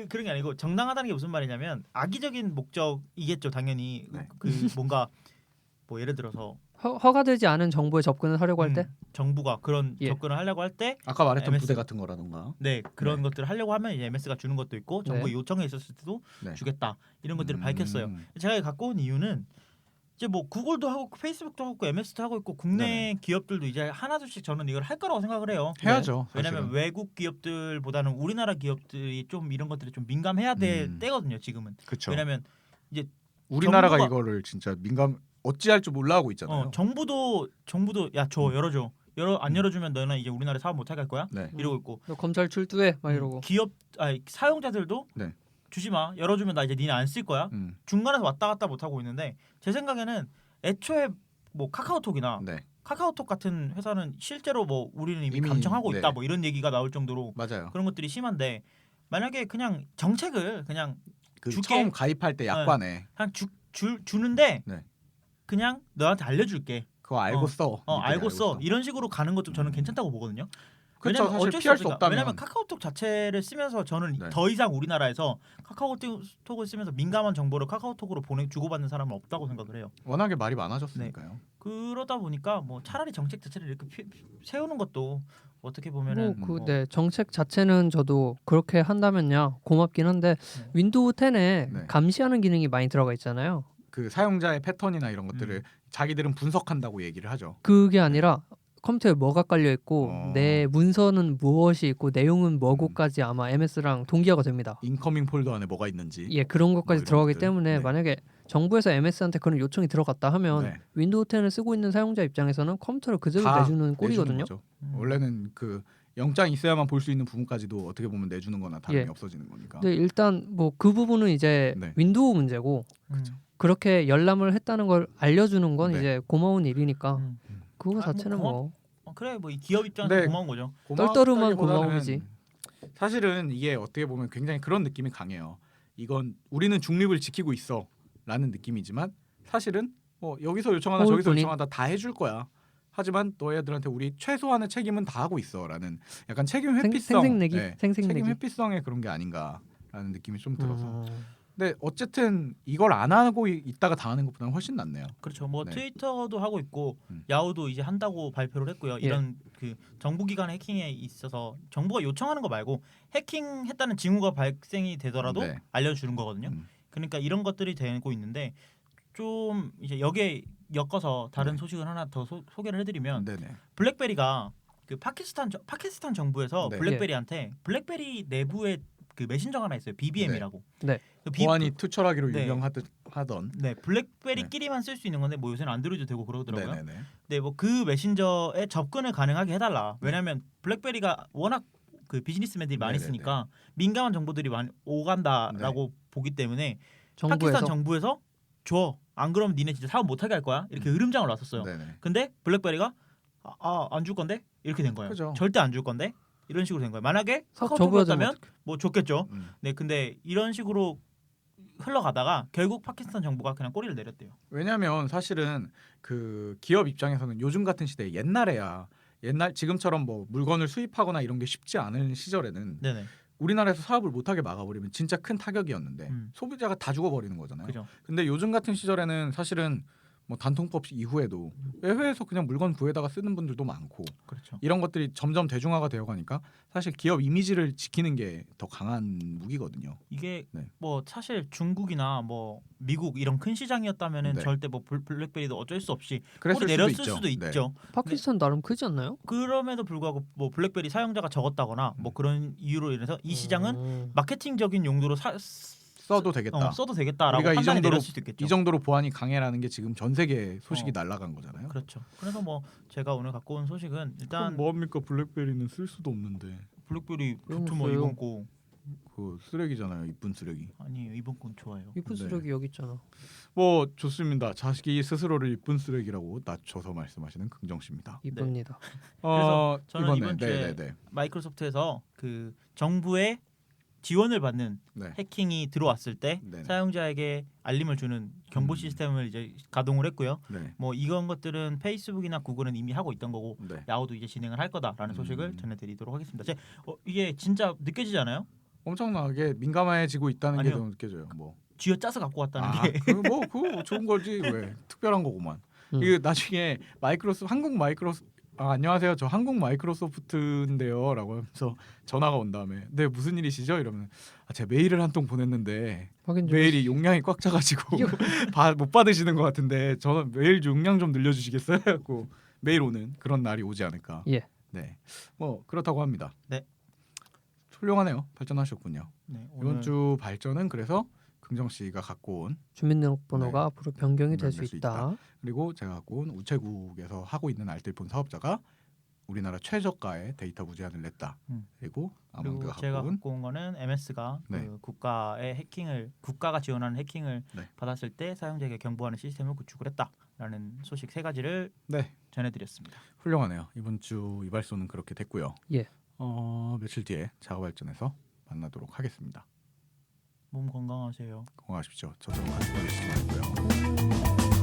Speaker 3: 그런 게 아니고 정당하다는 게 무슨 말이냐면 악의적인 목적이겠죠 당연히.
Speaker 1: 네.
Speaker 3: 그 뭔가 뭐 예를 들어서
Speaker 2: 허가되지 않은 정보에 접근을 하려고 할 때,
Speaker 3: 정부가 그런
Speaker 2: 예.
Speaker 3: 접근을 하려고 할 때
Speaker 1: 아까 말했던
Speaker 3: MS.
Speaker 1: 부대 같은 거라던가.
Speaker 3: 네, 그런
Speaker 1: 네.
Speaker 3: 것들을 하려고 하면 이제 MS가 주는 것도 있고 정부
Speaker 2: 네.
Speaker 3: 요청이 있었을 때도
Speaker 1: 네.
Speaker 3: 주겠다 이런 것들을 밝혔어요. 제가 갖고 온 이유는 이제 뭐 구글도 하고 있고 페이스북도 하고 있고 MS도 하고 있고 국내 기업들도 이제 하나둘씩 저는 이걸 할 거라고 생각을 해요.
Speaker 1: 해야죠.
Speaker 3: 왜냐하면
Speaker 1: 사실은.
Speaker 3: 외국 기업들보다는 우리나라 기업들이 좀 이런 것들이 좀 민감해야 될 때거든요. 지금은.
Speaker 1: 그쵸.
Speaker 3: 왜냐하면 이제
Speaker 1: 우리나라가
Speaker 3: 정부가-
Speaker 1: 이거를 진짜 민감 어찌할 줄 몰라 하고 있잖아요.
Speaker 3: 정부도 야 줘 열어줘 안 열어주면 너는 이제 우리나라에 사업 못하게 할 거야
Speaker 1: 네.
Speaker 3: 이러고 있고
Speaker 2: 너 검찰 출두해 막 이러고.
Speaker 3: 기업 사용자들도
Speaker 1: 네.
Speaker 3: 주지 마. 열어주면 나 이제 니네 안 쓸 거야. 중간에서 왔다 갔다 못 하고 있는데 제 생각에는 애초에 뭐 카카오톡이나
Speaker 1: 네.
Speaker 3: 카카오톡 같은 회사는 실제로 뭐 우리는 이미
Speaker 1: 이미,
Speaker 3: 감청하고
Speaker 1: 네.
Speaker 3: 있다 뭐 이런 얘기가 나올 정도로
Speaker 1: 맞아요.
Speaker 3: 그런 것들이 심한데 만약에 그냥 정책을 그냥
Speaker 1: 그
Speaker 3: 줄게.
Speaker 1: 처음 가입할 때 약관에
Speaker 3: 그냥 주는데
Speaker 1: 네.
Speaker 3: 그냥 너한테 알려줄게.
Speaker 1: 그거 알고 써. 니들이
Speaker 3: 알고 써. 이런 식으로 가는 것도 저는 괜찮다고 보거든요.
Speaker 1: 그렇죠. 사실
Speaker 3: 어쩔
Speaker 1: 피할 수
Speaker 3: 없으니까.
Speaker 1: 없다면.
Speaker 3: 왜냐면 카카오톡 자체를 쓰면서 저는
Speaker 1: 네.
Speaker 3: 더 이상 우리나라에서 카카오톡을 쓰면서 민감한 정보를 카카오톡으로 주고받는 사람은 없다고 생각을 해요.
Speaker 1: 워낙에 말이 많아졌으니까요.
Speaker 3: 그러다 보니까 뭐 차라리 정책 자체를 이렇게 세우는 것도 어떻게 보면은
Speaker 2: 네, 정책 자체는 저도 그렇게 한다면야 고맙긴 한데 윈도우 10에
Speaker 1: 네.
Speaker 2: 감시하는 기능이 많이 들어가 있잖아요.
Speaker 1: 그 사용자의 패턴이나 이런 것들을 자기들은 분석한다고 얘기를 하죠.
Speaker 2: 그게 아니라 컴퓨터에 뭐가 깔려 있고 내 문서는 무엇이 있고 내용은 뭐고까지 아마 MS랑 동기화가 됩니다.
Speaker 1: 인커밍 폴더 안에 뭐가 있는지.
Speaker 2: 예, 그런 것까지
Speaker 1: 이런
Speaker 2: 들어가기
Speaker 1: 것들.
Speaker 2: 때문에
Speaker 1: 네.
Speaker 2: 만약에 정부에서 MS한테 그런 요청이 들어갔다 하면
Speaker 1: 네.
Speaker 2: 윈도우 10을 쓰고 있는 사용자 입장에서는 컴퓨터를 그대로
Speaker 1: 다
Speaker 2: 내주는 꼴이거든요.
Speaker 1: 거죠. 원래는 그 영장이 있어야만 볼 수 있는 부분까지도 어떻게 보면 내주는 거나 다름이
Speaker 2: 예.
Speaker 1: 없어지는 거니까.
Speaker 2: 근데 일단 뭐 그 부분은 이제
Speaker 1: 네.
Speaker 2: 윈도우 문제고 그렇게 열람을 했다는 걸 알려주는 건
Speaker 1: 네.
Speaker 2: 이제 고마운 일이니까 그거
Speaker 3: 아,
Speaker 2: 자체는 뭐
Speaker 3: 그래 뭐 이 기업 입장에서
Speaker 1: 네.
Speaker 3: 고마운 거죠.
Speaker 2: 떨떠름한
Speaker 1: 고마웠다기보다는
Speaker 2: 고마움이지.
Speaker 1: 사실은 이게 어떻게 보면 굉장히 그런 느낌이 강해요. 이건 우리는 중립을 지키고 있어라는 느낌이지만 사실은 뭐 여기서 요청하다 저기서
Speaker 2: 뿐인.
Speaker 1: 요청하다 다 해줄 거야. 하지만 너희들한테 우리 최소한의 책임은 다 하고 있어라는 약간 책임 회피성,
Speaker 2: 생색내기,
Speaker 1: 네,
Speaker 2: 생색내기.
Speaker 1: 책임 회피성의 그런 게 아닌가라는 느낌이 좀 들어서.
Speaker 2: 음.
Speaker 1: 근데 어쨌든 이걸 안 하고 있다가 당하는 것보다는 훨씬 낫네요.
Speaker 3: 그렇죠. 뭐
Speaker 1: 네.
Speaker 3: 트위터도 하고 있고
Speaker 1: 음.
Speaker 3: 야후도 이제 한다고 발표를 했고요.
Speaker 2: 예.
Speaker 3: 이런 그 정부기관 해킹에 있어서 정부가 요청하는 거 말고 해킹했다는 징후가 발생이 되더라도
Speaker 1: 네.
Speaker 3: 알려주는 거거든요. 그러니까 이런 것들이 되고 있는데 좀 이제 여기에 엮어서 다른
Speaker 1: 네.
Speaker 3: 소식을 하나 더 소개를 해드리면
Speaker 1: 네네.
Speaker 3: 블랙베리가 그 파키스탄 정부에서
Speaker 1: 네.
Speaker 3: 블랙베리한테 블랙베리 내부에 그 메신저가 하나 있어요. BBM이라고.
Speaker 2: 네.
Speaker 3: 그
Speaker 1: 보안이 투철하기로
Speaker 3: 네.
Speaker 1: 하던.
Speaker 3: 네, 블랙베리끼리만 쓸 수 있는 건데 뭐 요새는 안드로이드 되고 그러더라고요.
Speaker 1: 네네네.
Speaker 3: 네, 뭐 그 메신저에 접근을 가능하게 해달라. 왜냐하면 블랙베리가 워낙 그 비즈니스맨들이 많이
Speaker 1: 네네네.
Speaker 3: 쓰니까 민감한 정보들이 많이 오간다라고 보기 때문에 파키스탄 정부에서 줘. 안 그러면 니네 진짜 사업 못하게 할 거야. 이렇게 으름장을 놨었어요.
Speaker 1: 네네.
Speaker 3: 근데 블랙베리가 안 줄 건데 이렇게 된 거예요.
Speaker 1: 그죠.
Speaker 3: 절대 안 줄 건데 이런 식으로 된 거예요. 만약에
Speaker 2: 사업
Speaker 3: 카카오톡이었다면 뭐 줬겠죠.
Speaker 1: 음.
Speaker 3: 네, 근데 이런 식으로 흘러가다가 결국 파키스탄 정부가 그냥 꼬리를 내렸대요.
Speaker 1: 왜냐하면 사실은 그 기업 입장에서는 요즘 같은 시대에 옛날에야 지금처럼 뭐 물건을 수입하거나 이런 게 쉽지 않은 시절에는
Speaker 3: 네네.
Speaker 1: 우리나라에서 사업을 못하게 막아버리면 진짜 큰 타격이었는데 소비자가 다 죽어버리는 거잖아요.
Speaker 3: 그죠.
Speaker 1: 근데 요즘 같은 시절에는 사실은 뭐 단통법 이후에도 해외에서 그냥 물건 구해다가 쓰는 분들도 많고
Speaker 3: 그렇죠.
Speaker 1: 이런 것들이 점점 대중화가 되어가니까 사실 기업 이미지를 지키는 게 더 강한 무기거든요.
Speaker 3: 이게
Speaker 1: 네.
Speaker 3: 뭐 사실 중국이나 뭐 미국 이런 큰 시장이었다면은
Speaker 1: 네.
Speaker 3: 절대 뭐 블랙베리도 어쩔 수 없이
Speaker 1: 그랬을
Speaker 3: 꼬리 내렸을
Speaker 1: 수도
Speaker 3: 수도
Speaker 1: 네.
Speaker 3: 있죠.
Speaker 2: 파키스탄 나름 크지 않나요?
Speaker 3: 그럼에도 불구하고 뭐 블랙베리 사용자가 적었다거나 뭐 그런 이유로 인해서 이 시장은 마케팅적인 용도로
Speaker 1: 써도 되겠다.
Speaker 3: 써도 되겠다라고
Speaker 1: 우리가
Speaker 3: 판단이 내렸을 수도 있겠죠.
Speaker 1: 이 정도로 보안이 강해라는 게 지금 전 세계 소식이 날아간 거잖아요.
Speaker 3: 그렇죠. 그래서 뭐 제가 오늘 갖고 온 소식은 일단
Speaker 1: 뭐합니까? 블랙베리는 쓸 수도 없는데
Speaker 3: 블랙베리
Speaker 2: 이건
Speaker 3: 좋죠.
Speaker 2: 써요.
Speaker 3: 이번 거
Speaker 1: 그 쓰레기잖아요. 이쁜 쓰레기.
Speaker 3: 아니 이번 건 좋아요.
Speaker 2: 이쁜
Speaker 1: 네.
Speaker 2: 쓰레기 여기 있잖아.
Speaker 1: 뭐 좋습니다. 자식이 스스로를 이쁜 쓰레기라고 낮춰서 말씀하시는 긍정 씨입니다.
Speaker 2: 이쁩니다.
Speaker 3: 그래서 저는
Speaker 1: 이번에,
Speaker 3: 이번 주에
Speaker 1: 네네네.
Speaker 3: 마이크로소프트에서 그 정부의 지원을 받는
Speaker 1: 네.
Speaker 3: 해킹이 들어왔을 때
Speaker 1: 네네.
Speaker 3: 사용자에게 알림을 주는 경보 시스템을 이제 가동을 했고요.
Speaker 1: 네.
Speaker 3: 뭐 이런 것들은 페이스북이나 구글은 이미 하고 있던 거고
Speaker 1: 네.
Speaker 3: 야후도 이제 진행을 할 거다라는 소식을 전해드리도록 하겠습니다. 이게 진짜 느껴지잖아요.
Speaker 1: 엄청나게 민감해지고 있다는 게
Speaker 3: 아니요.
Speaker 1: 좀 느껴져요. 뭐.
Speaker 3: 쥐어 짜서 갖고 왔다는 게
Speaker 1: 그거 좋은 거지 왜 특별한 거구만. 이게 나중에 안녕하세요. 저 한국 마이크로소프트인데요라고 하면서 전화가 온 다음에 네 무슨 일이시죠? 이러면 제가 메일을 한 통 보냈는데
Speaker 2: 확인 좀
Speaker 1: 메일이 용량이 꽉 차가지고 못 받으시는 것 같은데 저는 메일 용량 좀 늘려주시겠어요? 하고 메일 오는 그런 날이 오지 않을까.
Speaker 2: 예.
Speaker 1: 네, 뭐 그렇다고 합니다.
Speaker 3: 네.
Speaker 1: 훌륭하네요. 발전하셨군요.
Speaker 3: 네,
Speaker 1: 이번 주 발전은 그래서 긍정 씨가 갖고 온
Speaker 2: 주민등록번호가
Speaker 1: 네.
Speaker 2: 앞으로 변경이 될 수
Speaker 1: 변경될 수
Speaker 2: 있다.
Speaker 1: 그리고 제가 갖고 온 우체국에서 하고 있는 알뜰폰 사업자가 우리나라 최저가의 데이터 무제한을 냈다. 그리고
Speaker 3: 그리고
Speaker 1: 아몬드가
Speaker 3: 제가
Speaker 1: 갖고 온
Speaker 3: 갖고 온 거는 MS가
Speaker 1: 네.
Speaker 3: 그 국가가 지원하는 해킹을
Speaker 1: 네.
Speaker 3: 받았을 때 사용자에게 경보하는 시스템을 구축을 했다라는 소식 세 가지를
Speaker 1: 네,
Speaker 3: 전해드렸습니다.
Speaker 1: 훌륭하네요. 이번 주 이발소는 그렇게 됐고요.
Speaker 2: 예.
Speaker 1: 며칠 뒤에 작업발전에서 만나도록 하겠습니다.
Speaker 3: 몸 건강하세요.
Speaker 1: 건강하십시오. 저처럼 많이 걸리시지 말고요.